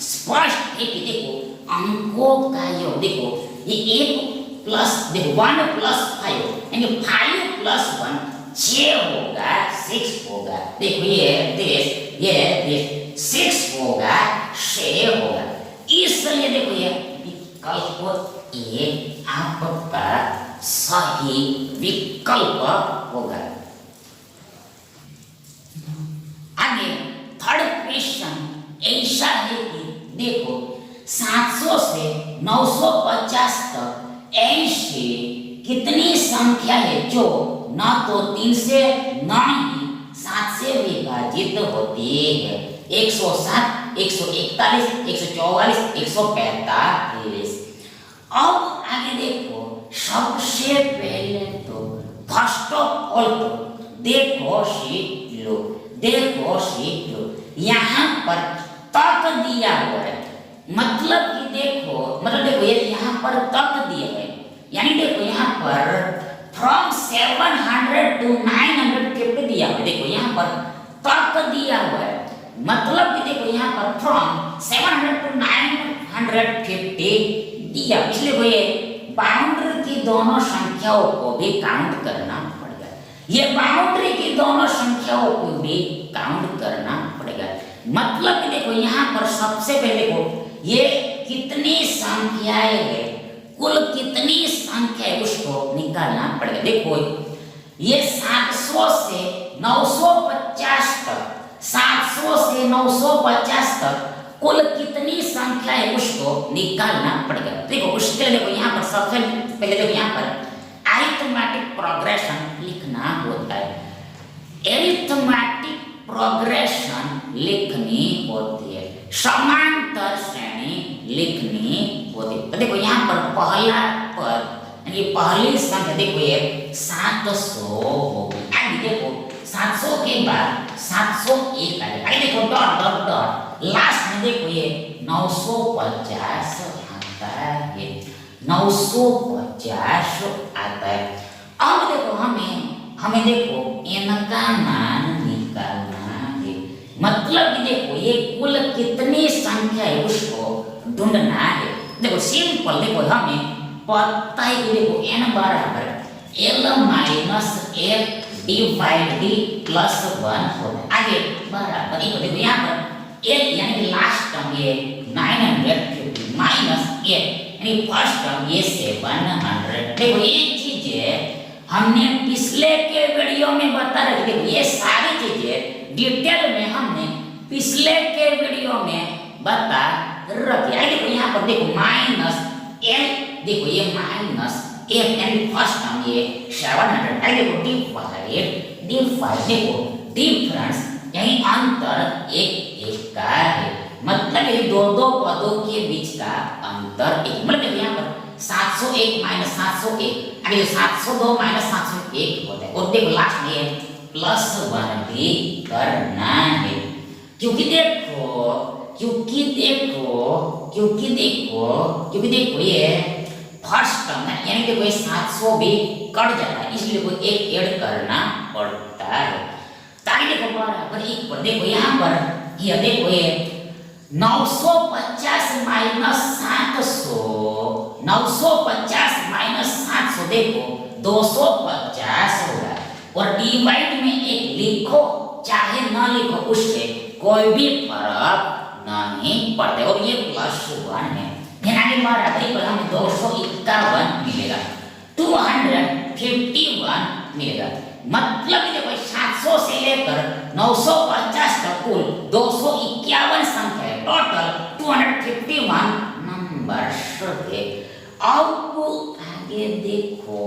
स्पष्ट है कि देखो अंकों का योग देखो ये 1 प्लस देखो 1 प्लस 5 यानी 5 प्लस 1 6 होगा, 6 होगा। देखो ये 6 होगा, 6 होगा। इसलिए देखो ये विकल्प ए आप सही विकल्प होगा। आगे थर्ड क्वेश्चन ऐसा है कि देखो 700 से 950 तक ऐसी कितनी संख्या है जो न तो 3 से न ही 7 से विभाजित होती है। 107, 141, 144, 145। अब आगे देखो सबसे पहले तो फर्स्ट ऑफ ऑल तो देखो सीख लो, यहाँ पर तक दिया हुआ है, मतलब कि देखो ये यहाँ पर तक दिया है, यानी देखो यहाँ पर फ्रॉम 700 to 950 दिया हुआ है। देखो यहाँ पर तक दिया हुआ है, मतलब कि देखो यहाँ पर फ्रॉम 700 to 950 दिया, इसलिए वो ये बाउंड्री की दोनों संख्याओं को भी काउंट करना पड़ेगा। ये बाउंड्री की दोनों संख्याओं को भी काउंट करना पड़ेगा। मतलब कि देखो यहाँ पर सबसे पहले देखो ये कितनी संख्याएं है, कुल कितनी संख्या है उसको निकालना पड़ेगा। देखो ये 700 से 950 तक, 700 से 950 तक कुल कितनी संख्या है उसको निकालना पड़ेगा। देखो उसके लिए देखो यहाँ पर सबसे पहले देखो यहाँ पर अरिथमेटिक प्रोग्रेशन लिखना होता है। अरिथमेटिक प्रोग्रेशन लिखनी होती है, समांतर श्रेणी लिखनी होती है। तो देखो यहाँ पर पहला पद यानी पहली संख्या देखो ये 700 होगी। आगे देखो 700 के बाद 701 आगे देखो डॉट डॉट डॉट लास्ट में देखो ये 950 आता है, 950 आता है। अब देखो हमें देखो इनका मान निकालना है, मतलब कि देखो ये कुल कितनी संख्या है उसको ढूंढना है। देखो सिंपल, देखो हमें पता है कि देखो n बराबर l minus l divide d plus 1 होगा। आगे बराबर देखो यहाँ पर l यानी लास्ट टर्म ये 950 माइनस l यानी फर्स्ट टर्म ये 700। देखो ये चीजें हमने पिछले के वीडियो में बता रहे थे, ये सारी चीजें डिटेल में हमने पिछले के वीडियो में बता रखी है। देखो यहाँ पर देखो माइनस l, देखो ये माइनस l यानी फर्स्ट टर्म ये 700। देखो डिवाइड देखो डिफरेंस यानी अंतर एक का है, मतलब ये दो पदों के बीच का अंतर एक। मतलब देखो यहाँ पर 701 माइनस 701, अभी 702 माइनस 701 होता है। और देखो लास्ट में प्लस 1 भी करना है, क्योंकि देखो ये फर्स्ट टर्म है, यानी देखो ये 700 भी कट जाता है, इसलिए कोई एक ऐड करना पड़ता है। ताकि देखो बराबर एक पर देखो यहाँ पर ये देखो ये 950 माइनस 700, 950 माइनस 700 देखो 250 होगा। और डिवाइड में एक लिखो चाहे ना लिखो उससे कोई भी फर्क नहीं पड़ता। और ये प्लस 1 है, यानी बराबरी पर हमें 251 मिलेगा, 251 मिलेगा। मतलब देखो 700 से लेकर 950 तक कुल 251 संख्या है, टोटल 251 नंबर है। अब आगे देखो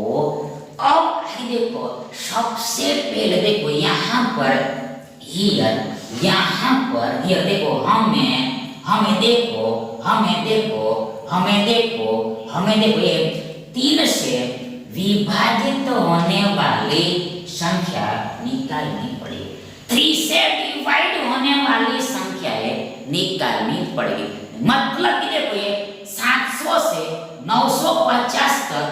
सबसे पहले देखो यहाँ पर देखो हमें देखो ये 3 से विभाजित होने वाली संख्या निकालनी पड़ेगी, 3 से डिवाइड होने वाली संख्या निकालनी पड़ेगी। मतलब कि देखो ये 700 से 950 तक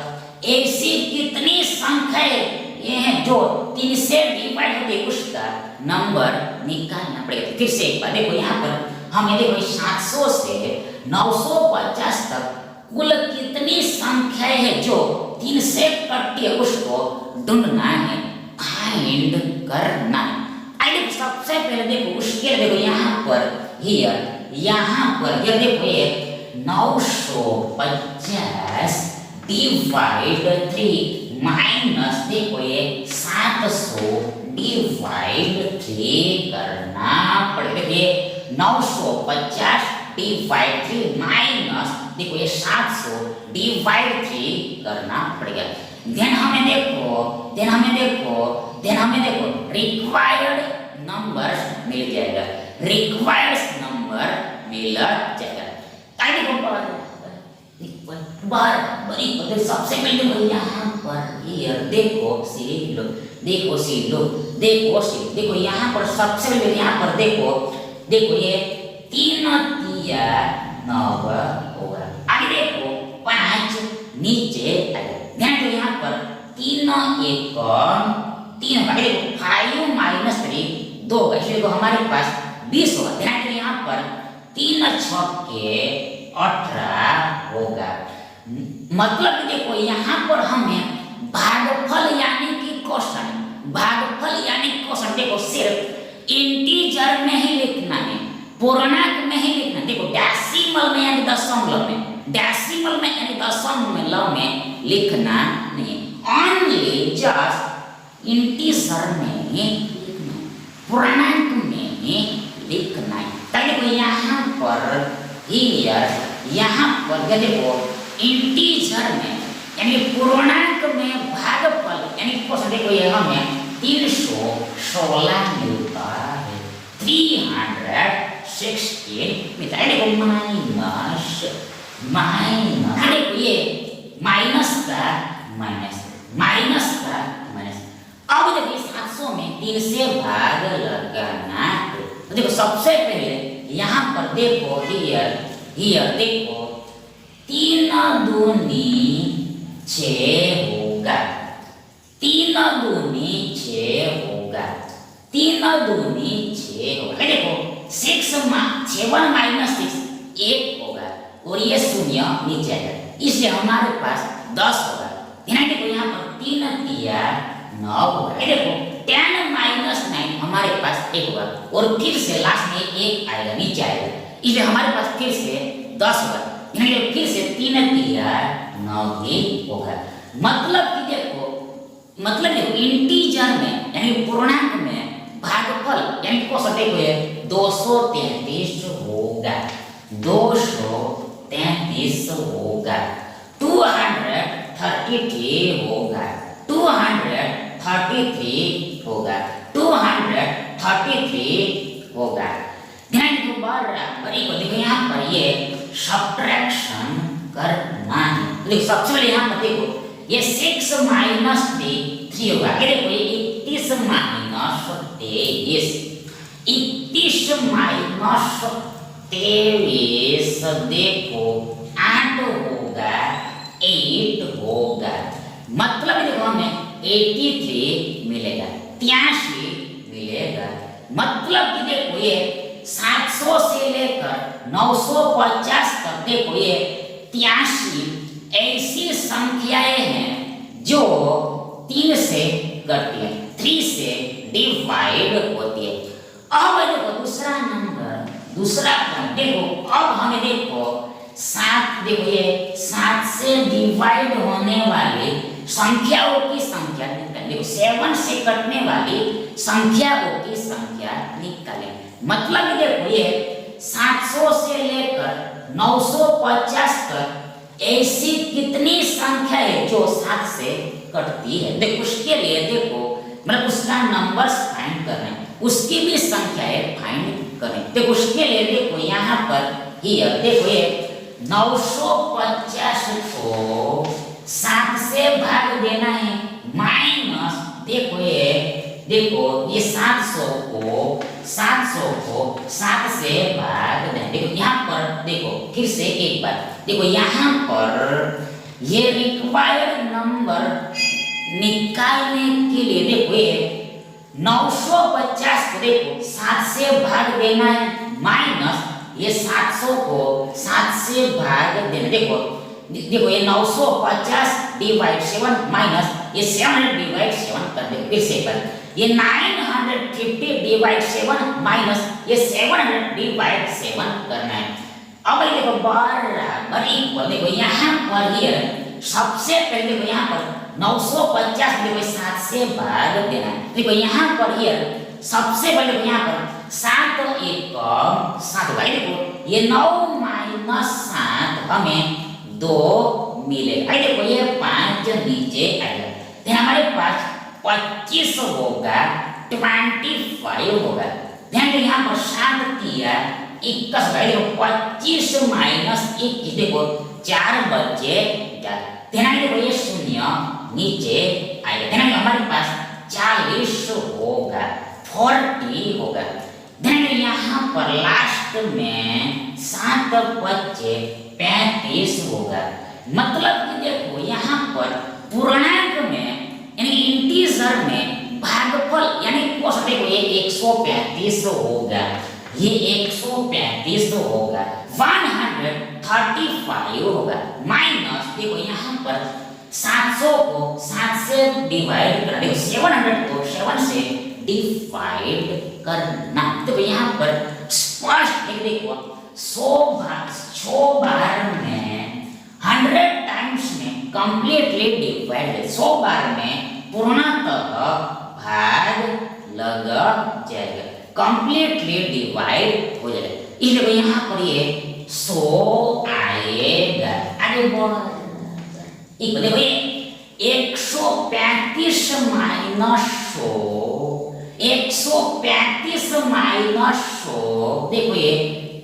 ऐसी कितनी संख्या ये है जो 3 से डिवाइड होती है उसका नंबर निकालना पड़ेगा। फिर से एक बार देखो यहाँ पर हमें देखो 700 से 950 तक कुल कितनी संख्या है जो 3 से कटती है उसको ढूंढना है, फाइंड करना है। आइए सबसे पहले देखो उसके देखो यहाँ पर ये देखो ये 950 डिवाइड 3 माइनस देखो ये 700 डिवाइड 3 करना पड़ेगा। देखिए 950 डिवाइड 3 माइनस देखो ये 700 डिवाइड 3 करना पड़ेगा। देन हमें देखो रिक्वायर्ड नंबर मिल जाएगा, रिक्वायर्ड नंबर मिल जाएगा। आइए बड़ी सबसे पहले भाई यहाँ पर ये देखो यहाँ पर सबसे पहले यहाँ पर देखो ये 3 तिया 9 होगा। आगे देखो 5 नीचे ध्यान दो यहाँ पर 3 1 3 होगा। देखो 5 माइनस 3 2 होगा, इसलिए तो हमारे पास 20 होगा। ध्यान दो यहाँ पर 3 छक्के 18 होगा। मतलब देखो यहाँ पर हमें भागफल यानी कि क्वेश्चन देखो सिर्फ इंटीजर में ही लिखना है, पूर्णांक में ही लिखना। देखो डेसिमल में यानी दशमलव में लिखना नहीं, ओनली जस्ट इंटीजर में ही लिखना, पूर्णांक में ही लिखना है। देखो यहाँ पर देखो इंटीजर में यानी पूर्णांक में भागफल यानी क्वेश्चन देखो ये हमें 316 मिलता है, 316 मिलता है। देखो माइनस देखो ये माइनस का माइनस। अब देखिए 700 में 3 से भाग लगाना। तो देखो सबसे पहले यहाँ पर देखो हियर देखो 3 दूनी 6 होगा, 3 दूनी 6 होगा। देखो 7 माइनस 6 1 होगा और ये शून्य नीचे आएगा, इसलिए हमारे पास 10 होगा। देखो यहाँ पर 3 तिया 9 होगा। देखो 10 माइनस 9 हमारे पास 1 होगा और फिर से लास्ट में 1 आएगा, नीचे आएगा, इसलिए हमारे पास फिर से 10 होगा। फिर से 3 तिया 9 ही होगा। मतलब देखो इंटीजर में यानी पूर्णांक में भागफल यानी क्वेश्चन देखो ये 233 होगा, 233 होगा, 233 होगा, 233 होगा, 233 होगा। ध्यान दो बराबर को देखो यहाँ पर ये सब्ट्रैक्शन करना है। देखो सबसे पहले यहाँ पर देखो ये 6 माइनस 3 होगा। देखो ये 31 माइनस 23, 31 माइनस 23 देखो 8 होगा, 8 होगा। मतलब देखो हमें 83 मिलेगा, 83 मिलेगा। मतलब कि देखो ये 700 से लेकर 950 तक देखो ये 83 ऐसी संख्याएं हैं जो 3 से कटती है, 3 से डिवाइड होती है। अब देखो दूसरा क्रम देखो, अब हमें देखो 7 देखो ये 7 से डिवाइड होने वाली संख्याओं की संख्या निकालें। देखो 7 से कटने वाली संख्याओं की संख्या निकालें। मतलब देखो ये 700 से लेकर 950 तक ऐसी कितनी संख्या है जो 7 से कटती है। देखो उसके लिए देखो मतलब उसका नंबर्स फाइंड करना है, उसकी भी संख्याएं फाइंड करें। देखो उसके लिए देखो यहाँ पर हियर देखो ये 950 को 7 से भाग देना है, माइनस देखो ये 700 को 7 से भाग देना। देखो यहाँ पर देखो फिर से एक बार देखो यहाँ पर ये रिक्वायर्ड नंबर निकालने के लिए देखो ये 950 को देखो 7 से भाग देना है, माइनस ये 700 को 7 से भाग देना। देखो ये 950 डिवाइड 7 माइनस ये 700 डिवाइड 7 कर दे। फिर से पर ये 950 डिवाइड 7 माइनस ये 700 डिवाइड 7 करना है। अब देखो बराबर इक्वल देखो यहाँ पर ये सबसे पहले देखो यहाँ पर 950 देखो 7 से भाग देना। देखो यहाँ पर ये सबसे पहले यहाँ पर 7 एक 7 भाई देखो ये 9 माइनस 7 हमें 2 मिलेगा। देखो ये 5 नीचे आएगा तो हमारे पास 25 होगा 25 होगा। ध्यान दो यहाँ पर 7 किया 21 भाई देखो 25 माइनस 21 देखो 4 बचे जाता। ध्यान देखो ये शून्य नीचे आएगा। ध्यान हमारे पास 40 होगा 40 होगा। ध्यान यहाँ पर लास्ट में 7 बचे 35 होगा। मतलब कि देखो यहाँ पर पूर्णांक में यानी इंटीजर में भागफल यानी कोष्टक देखो ये 135 होगा, ये 135 होगा, 135 होगा माइनस देखो यहाँ पर 700 को 7 से डिवाइड करना। देखो 700 को 7 से डिवाइड करना। तो यहाँ पर स्पष्ट देखो 100 बार में 100 टाइम्स में कंप्लीटली डिवाइड 100 बार में पूर्णतः भाग लग जाएगा, कंप्लीटली डिवाइड हो जाएगा। इसलिए यहाँ पर ये 100 आएगा। आगे बढ़ देखो ये 135 माइनस 100 135 माइनस 100 देखो ये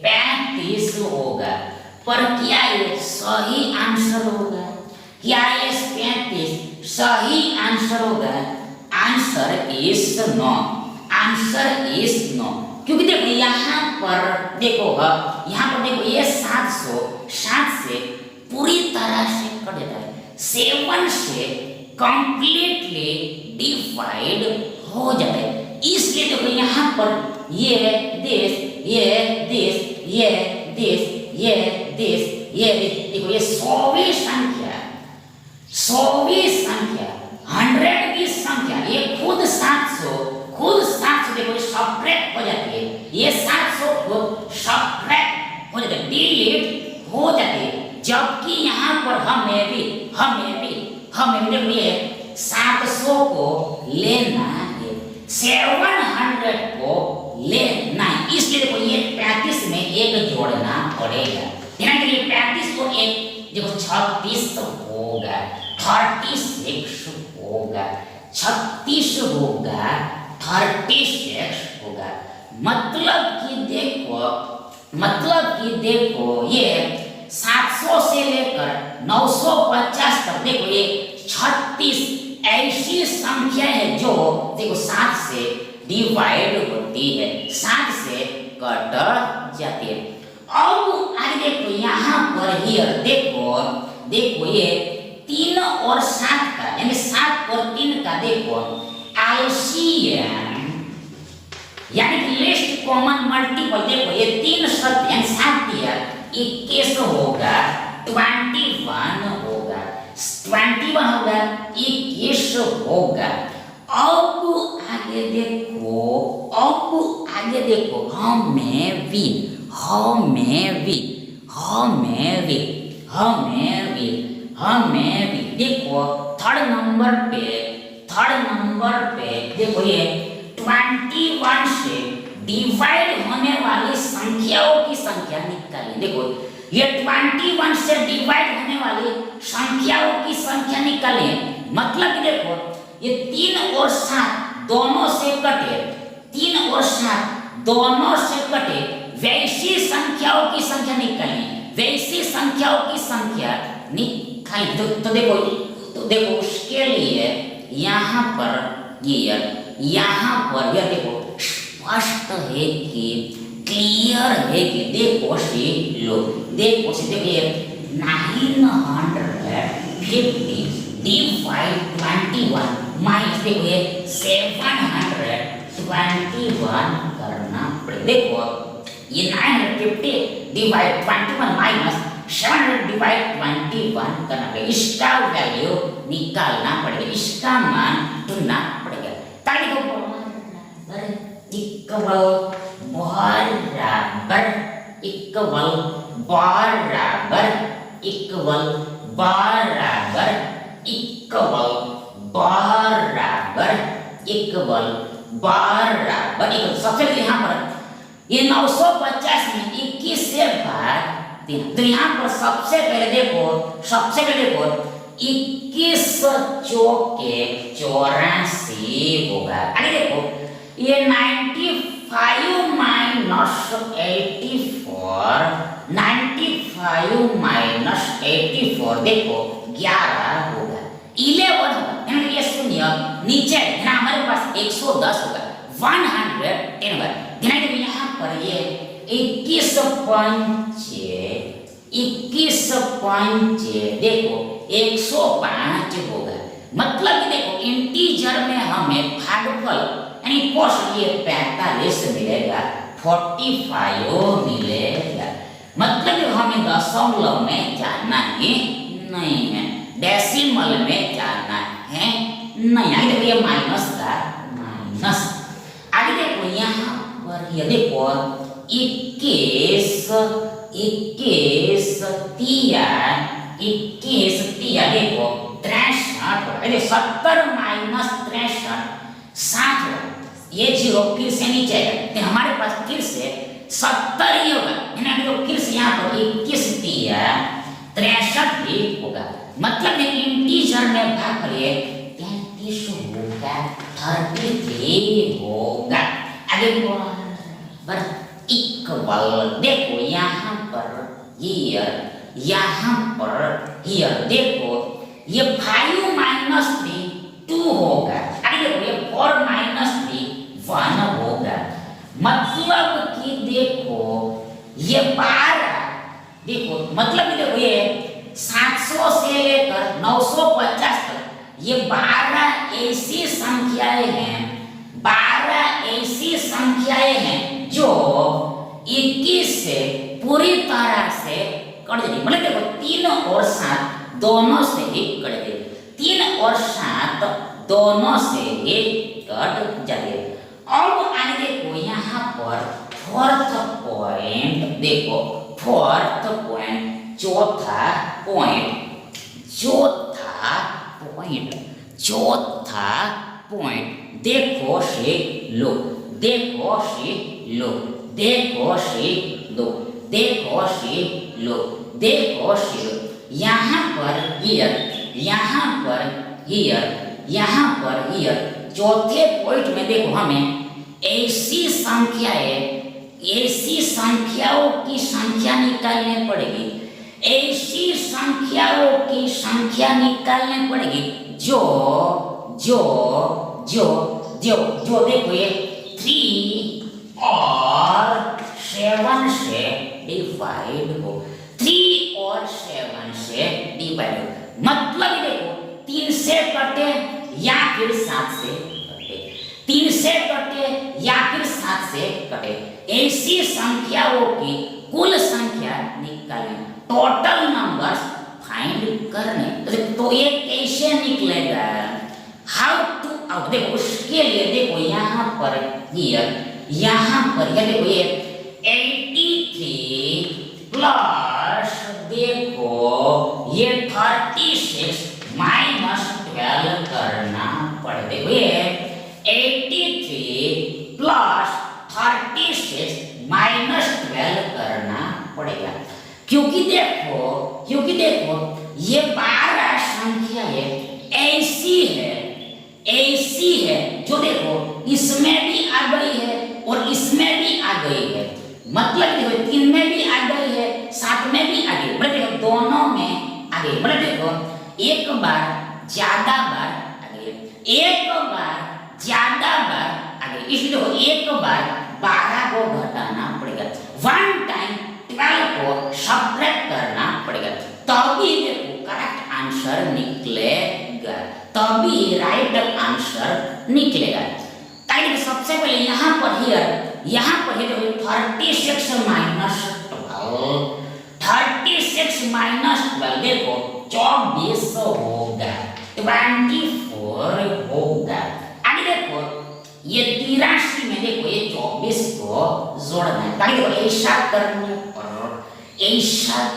35 होगा। पर क्या ये सही आंसर होगा? क्या ये 35 सही आंसर होगा? Answer is no, answer is no. क्योंकि देखो यहाँ पर देखो यहाँ पर देखो ये 700 से पूरी तरह से कट जाता है, 7 से कंप्लीटली डिवाइड हो जाता है। इसलिए देखो यहाँ पर ये देश ये देश ये देश ये देश ये देखो ये 100वीं संख्या 100 की संख्या ये खुद 700 देखो सब्ट्रैक्ट हो जाती है। ये 700 को सब्ट्रैक्ट हो जाता है, डिलीट हो जाती है। जबकि यहाँ पर हमें भी देखो ये 700 को लेना है, 700 को लेना है। इसलिए देखो ये 35 में एक जोड़ना पड़ेगा। ध्यान दीजिए 35 को एक देखो 36 होगा, 36 होगा, 36 होगा, 36 होगा। मतलब कि देखो ये 700 से लेकर 950 तक देखो ये 36 ऐसी संख्या है जो देखो 7 से डिवाइड होती है, 7 से कट जाती है। अब आगे देखो यहाँ पर हियर देखो ये 3 और 7 का यानी 7 और 3 का देखो एलसीएम यानी कि लिस्ट कॉमन मल्टीपल देखो ये 3 7 यानी 7 दिया 21 होगा, 21 होगा, 21 होगा। अब आगे देखो हमें भी देखो थर्ड नंबर पे देखो ये 21 से डिवाइड होने वाली संख्याओं की संख्या निकालिए। देखो ये 21 से डिवाइड होने वाली संख्याओं की संख्या निकालिए। मतलब कि देखो ये 3 और 7 दोनों से कटे, 3 और 7 दोनों से कटे, वैसी संख्याओं की संख्या निकालिए, वैसी संख्याओं की संख्या निकालिए। तो देखो उसके लिए यहाँ पर ये देखो स्पष्ट है कि क्लियर है कि देखो ये 950 डिवाइड 21 माइनस देखो ये 721 करना पड़ेगा। देखो ये 950 डिवाइड 21 माइनस 700 डिवाइड 21 करना पड़ेगा। इसका वैल्यू निकालना पड़ेगा, इसका मान ढूंढना पड़ेगा। ताकि इक्वल बराबर इक्वल बराबर इक्वल बराबर इक्वल सबसे पहले यहाँ पर ये 950 में 21 से भाग देना। तो यहाँ पर सबसे पहले देखो 21 चौके 84 होगा। आगे देखो ये 95 माइनस 84 देखो 11 होगा। 11 होगा ये शून्य नीचे है हमारे पास 110 होगा 110 होगा। ध्यान दो यहाँ पर ये 21 पंचे देखो 105 होगा। मतलब कि देखो इंटीजर में हमें भागफल यानी कोष ये 45 मिलेगा 45 मिलेगा। मतलब कि हमें दशमलव में जाना ही नहीं है, डेसिमल में जाना है नहीं। आगे देखो ये माइनस का माइनस। आगे देखो यहाँ पर ये देखो 21 तिया देखो 63 70 माइनस 63 60 ये जीरो फिर से नीचे आएगा तो हमारे पास फिर से 70 ही होगा। तो फिर से यहाँ पर 21 तिया 63 ही होगा। मतलब इंटीजर में भाग करिए 33 होगा 33 होगा। आगे बर इक्वल देखो यहाँ पर हियर देखो ये 5 माइनस 3 2 होगा। आगे देखो ये 4 माइनस 3 1 होगा। मतलब कि देखो ये 12 देखो मतलब कि देखो ये 700 से लेकर 950 तक ये 12 ऐसी संख्याएं हैं 12 ऐसी संख्याएं हैं जो 21 से पूरी तरह से कट जाएगी। मतलब देखो 3 और 7 दोनों से ही कट जाएगी। 3 और 7 दोनों से ही कट जाएगी। अब आगे देखो यहाँ पर फोर्थ पॉइंट देखो चौथा पॉइंट देखो से लो यहाँ पर हियर चौथे पॉइंट में देखो हमें ऐसी संख्याओं की संख्या निकालनी पड़ेगी। ऐसी संख्याओं की संख्या निकालनी पड़ेगी जो देखो ये 3 और 7 से डिवाइड हो 3 और 7 से डिवाइड हो। मतलब देखो 3 से कटे या फिर 7 से कटे 3 से कटे या फिर 7 से कटे ऐसी संख्याओं की कुल संख्या निकालें टोटल नंबर्स फाइंड करने। तो ये कैसे निकलेगा हाउ टू अब देखो उसके लिए देखो यहाँ पर ये देखो ये 83 प्लस देखो ये 36 माइनस 12 करना पड़ेगा। देखो ये 83 प्लस 36 माइनस 12 करना पड़ेगा। क्योंकि देखो ये 12 संख्या है ऐसी है जो देखो इसमें भी आ गई है और इसमें भी आ गई है। मतलब देखो 3 में भी आ गई है 7 में भी आ गई। मतलब देखो दोनों में आ गई। मतलब देखो एक बार ज्यादा बार आ गई इसलिए देखो एक बार 12 को घटाना पड़ेगा। 1 टाइम 12 को सब्ट्रैक्ट करना पड़ेगा तभी देखो करेक्ट आंसर निकलेगा, तभी राइट आंसर निकलेगा। ताकि सबसे पहले यहाँ पर हियर देखो 36 माइनस 12 देखो 24 होगा 24 होगा। आगे देखो ये 83 में देखो ये 24 को जोड़ना है। ताकि देखो ऐसा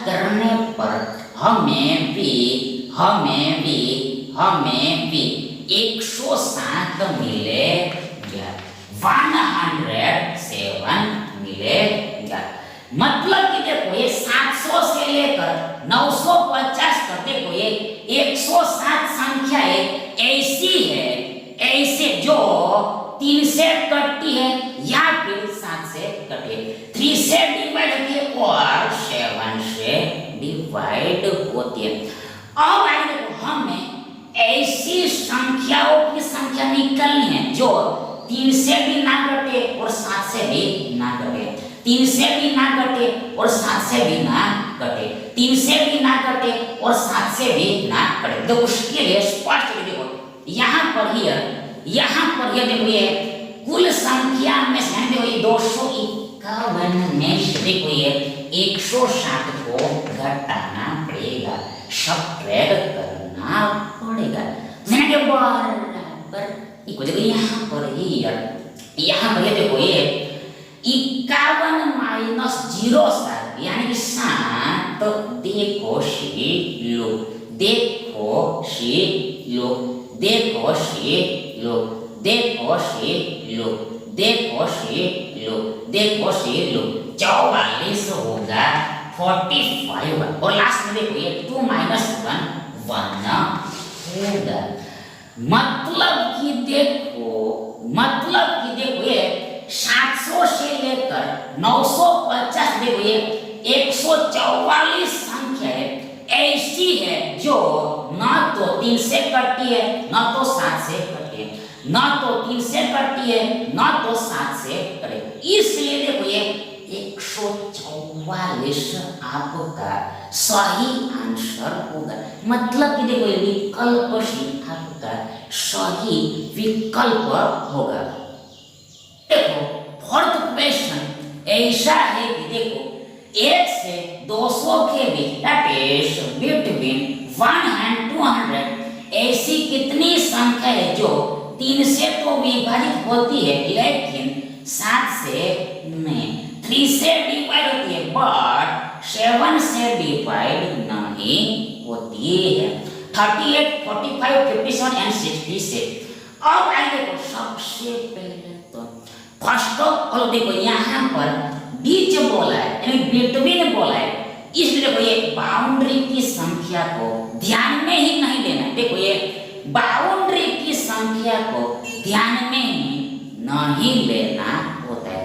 करने पर हमें भी हमें भी 107 मिलेगा, 107 मिलेगा। मतलब कि देखो ये 700 से लेकर 950 तक, देखो ये 107 संख्या ऐसी है, ऐसे जो 3 से कटती है या फिर 7 से कटे, 3 से डिवाइड होती है और 7 से डिवाइड होती है। अब आगे देखो हमें ऐसी संख्याओं की संख्या निकालनी है जो 3 से भी ना कटे और 7 से भी ना कटे, 3 से भी ना कटे और 7 से भी ना कटे, 3 से भी ना कटे और 7 से भी ना कटे। तो उसके लिए स्पष्ट देखो यहाँ पर ये देखो ये कुल संख्या में से देखो ये 251 में से देखो ये 107 को घटाना पड़ेगा, सब्ट्रैक्ट करना पड़ेगा। मैंने के बराबर इको देखो यहाँ पर ये देखो ये 51 माइनस 07 यानी कि 7, देखो लो 44 होगा, 45 और लास्ट में देखो ये 2 माइनस 1 होगा। मतलब कि देखो ये 700 से लेकर 950 देखो ये 144 संख्या ऐसी है जो ना तो 3 से कटती है ना तो 7 से कटती है, ना तो 3 से कटती है ना तो 7 से कटे, इसलिए देखो ये 144 आपका सही आंसर होगा। मतलब कि देखो ये विकल्प सी आपका सही विकल्प होगा। देखो फोर्थ क्वेश्चन ऐसा है कि देखो 1 से 200 के बीच दैट इज बिटवीन 1 एंड 200 ऐसी कितनी संख्या है जो 3 से तो विभाजित होती है लेकिन 7 से नहीं, 3 से डिवाइड होती है बट 7 से डिवाइड नहीं होती है। 38, 45, 57 एंड 66। अब आइए देखो सबसे पहले तो फर्स्ट ऑफ ऑल देखो यहाँ पर बीच बोला है यानी बिटवीन बोला है, इसलिए देखो ये बाउंड्री की संख्या को ध्यान में ही नहीं लेना। देखो ये बाउंड्री की संख्या को ध्यान में ही नहीं लेना होता है।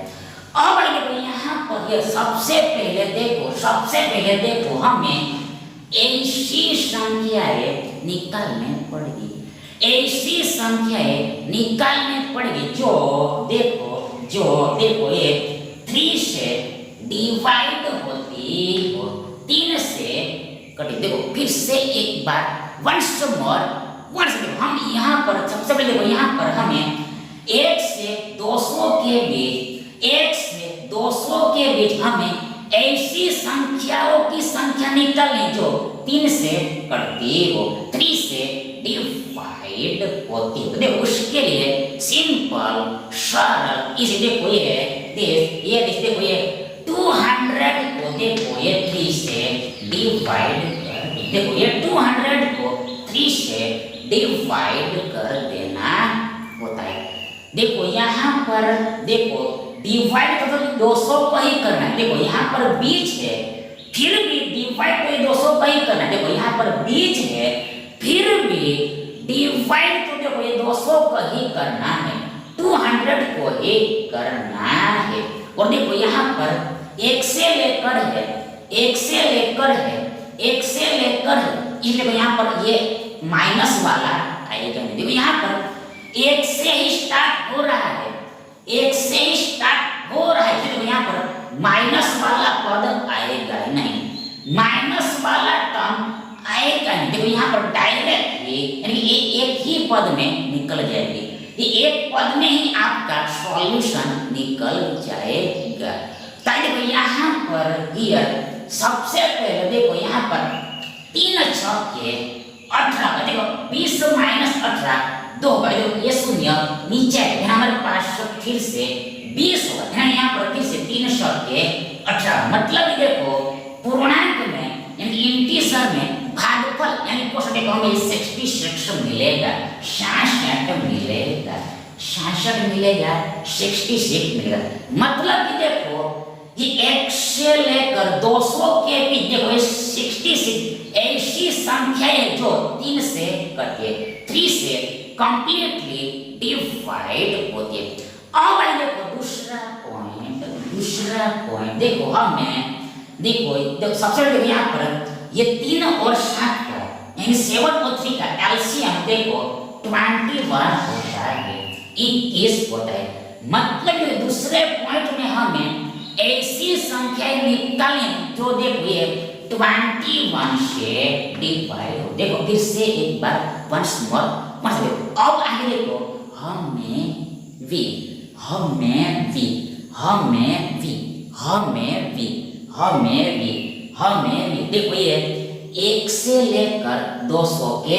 अब देखो यहाँ पर ये सबसे पहले देखो हमें ऐसी संख्याएं निकालने पड़ेगी, जो देखो ये 3 से डिवाइड होती हो, 3 से कटी। देखो फिर से एक बार वंस मोर हम यहाँ पर सबसे पहले देखो यहाँ पर हमें 1 से 200 के बीच हमें ऐसी संख्याओं की संख्या निकालनी जो 3 से कटती हो, 3 से डिवाइड होती है। देखो उसके लिए सिंपल सरल इसे देखो ये देखो ये 200 को देखो ये 3 से डिवाइड कर, देखो ये 200 को 3 से डिवाइड कर देना होता है। देखो यहाँ पर देखो डिवाइड तो 200 को ही करना है, देखो यहाँ पर बीच है फिर भी डिवाइड तो 200 को ही करना है। देखो यहाँ पर बीच है फिर भी डिवाइड तो देखो ये 200 को ही करना है, 200 को ही करना है। और देखो यहाँ पर 1 से लेकर है, इसलिए यहाँ पर ये माइनस वाला आएगा। देखो यहाँ पर 1 से ही स्टार्ट हो रहा है, देखो यहाँ पर माइनस वाला पद आएगा नहीं, माइनस वाला टर्म आएगा नहीं। देखो यहाँ पर डायरेक्टली यानी एक ही पद में निकल जाएगी, ये एक पद में ही आपका सॉल्यूशन निकल जाएगा। देखो यहाँ पर हियर सबसे पहले देखो यहाँ पर 3 छक्के 18, देखो 20 माइनस 18 2 देखो ये शून्य नीचे है, हमारे पास फिर से 20 होगा, यहाँ पर फिर से 3 छक्के 18। मतलब देखो पूर्णांक में यानी इंटीजर में भागफल यानी क्वेश्चन देखो हमें 66 66 मिलेगा, 66 मिलेगा, 66 मिलेगा, 66 मिलेगा। मतलब कि देखो कि 1 से लेकर 200 के बीच देखो 66 ऐसी संख्या है जो 3 से कटे 3 से कंप्लीटली डिवाइड होती है। अब आइए देखो दूसरा पॉइंट देखो हमें देखो सबसे पहले यहाँ पर ये 3 और 7 का यानी 7 और 3 का एलसीएम देखो 21 होता है, 21 होता है। मतलब दूसरे पॉइंट में हमें ऐसी संख्याएं निकालें जो देखो ये 21 से डिवाइड हो। देखो फिर से एक बार वंस मोर अब आगे देखो हमें देखो ये 1 से लेकर 200 के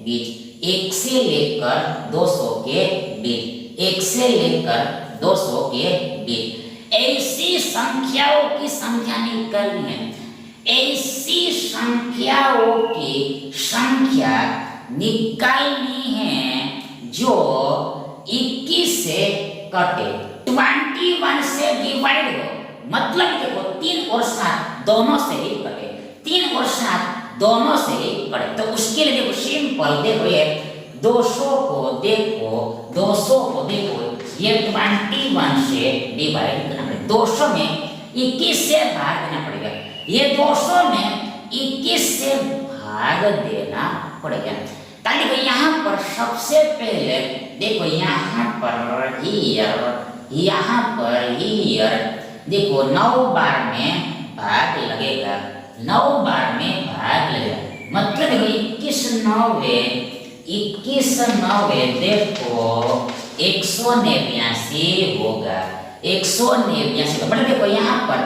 बीच, 1 से लेकर 200 के बीच, 1 से लेकर 200 के बीच ऐसी संख्याओं की संख्या निकालनी है। ऐसी संख्याओं की संख्या निकालनी है जो 21 से कटे 21 से डिवाइड हो। मतलब देखो 3 और 7 दोनों से ही कटे, 3 और 7 दोनों से ही कटे। तो उसके लिए देखो सिंपल देखो ये 200 को देखो ये 21 से डिवाइड करना पड़ेगा। 200 में 21 से भाग देना पड़ेगा, ये 200 में 21 से भाग देना पड़ेगा। ताकि देखो यहाँ पर सबसे पहले देखो यहाँ पर ईयर देखो 9 बार में भाग लगेगा, 9 बार में भाग लगेगा। मतलब देखो 21 नौवे देखो 189 होगा, 189। मतलब देखो यहाँ पर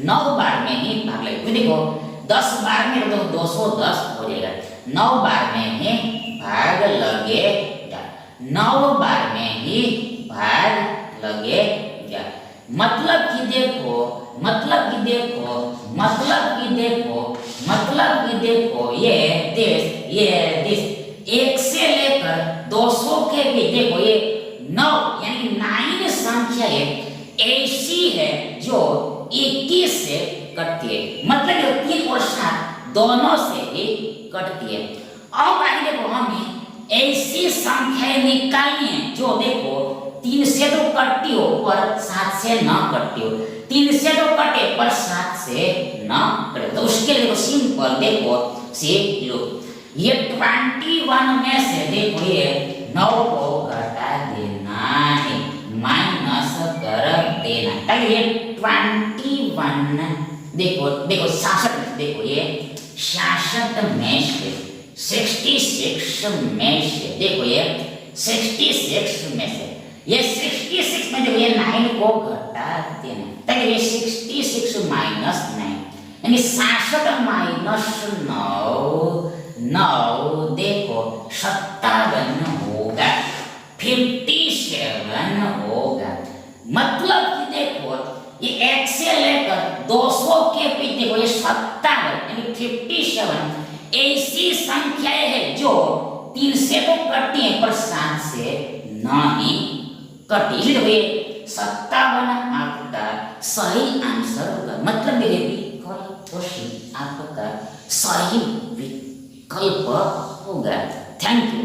9 बार में ही भाग लगेगा। देखो 10 बार में तो 210 हो जाएगा, 9 बार में ही भाग लगेगा, 9 बार में ही भाग लगेगा। मतलब कि देखो ये देश 1 से लेकर 200 के बीच देखो ये 9 यानी 9 संख्या ऐसी है जो 21 से कटती है। मतलब ये 3 और 7 दोनों से ही कटती है। अब आगे देखो हमें ऐसी संख्याएं निकालनी है जो देखो 3 से तो कटती हो पर 7 से ना कटती हो, 3 से तो कटे पर 7 से ना कटे। तो उसके लिए सिंपल देखो सीख लो, ये 21 में से देखो ये 9 को घटा देना है, माइनस कर देना। ताकि ये 21 देखो 66 देखो ये 66 में से 66 में से देखो ये 66 में से ये 66 में देखो ये 9 को घटा देना। ताकि ये 66 माइनस 9 यानी 66 माइनस 9 देखो 57 होगा, 57 होगा। मतलब कि देखो ये 1 से लेकर 200 के बीच देखो ये 57 यानी 57 ऐसी संख्याएं है जो 3 से तो कटती है पर 7 से नहीं कटी। इसलिए देखो ये 57 आपका सही आंसर होगा। मतलब मेरे विकल्प आपका सही विकल्प होगा। Thank you.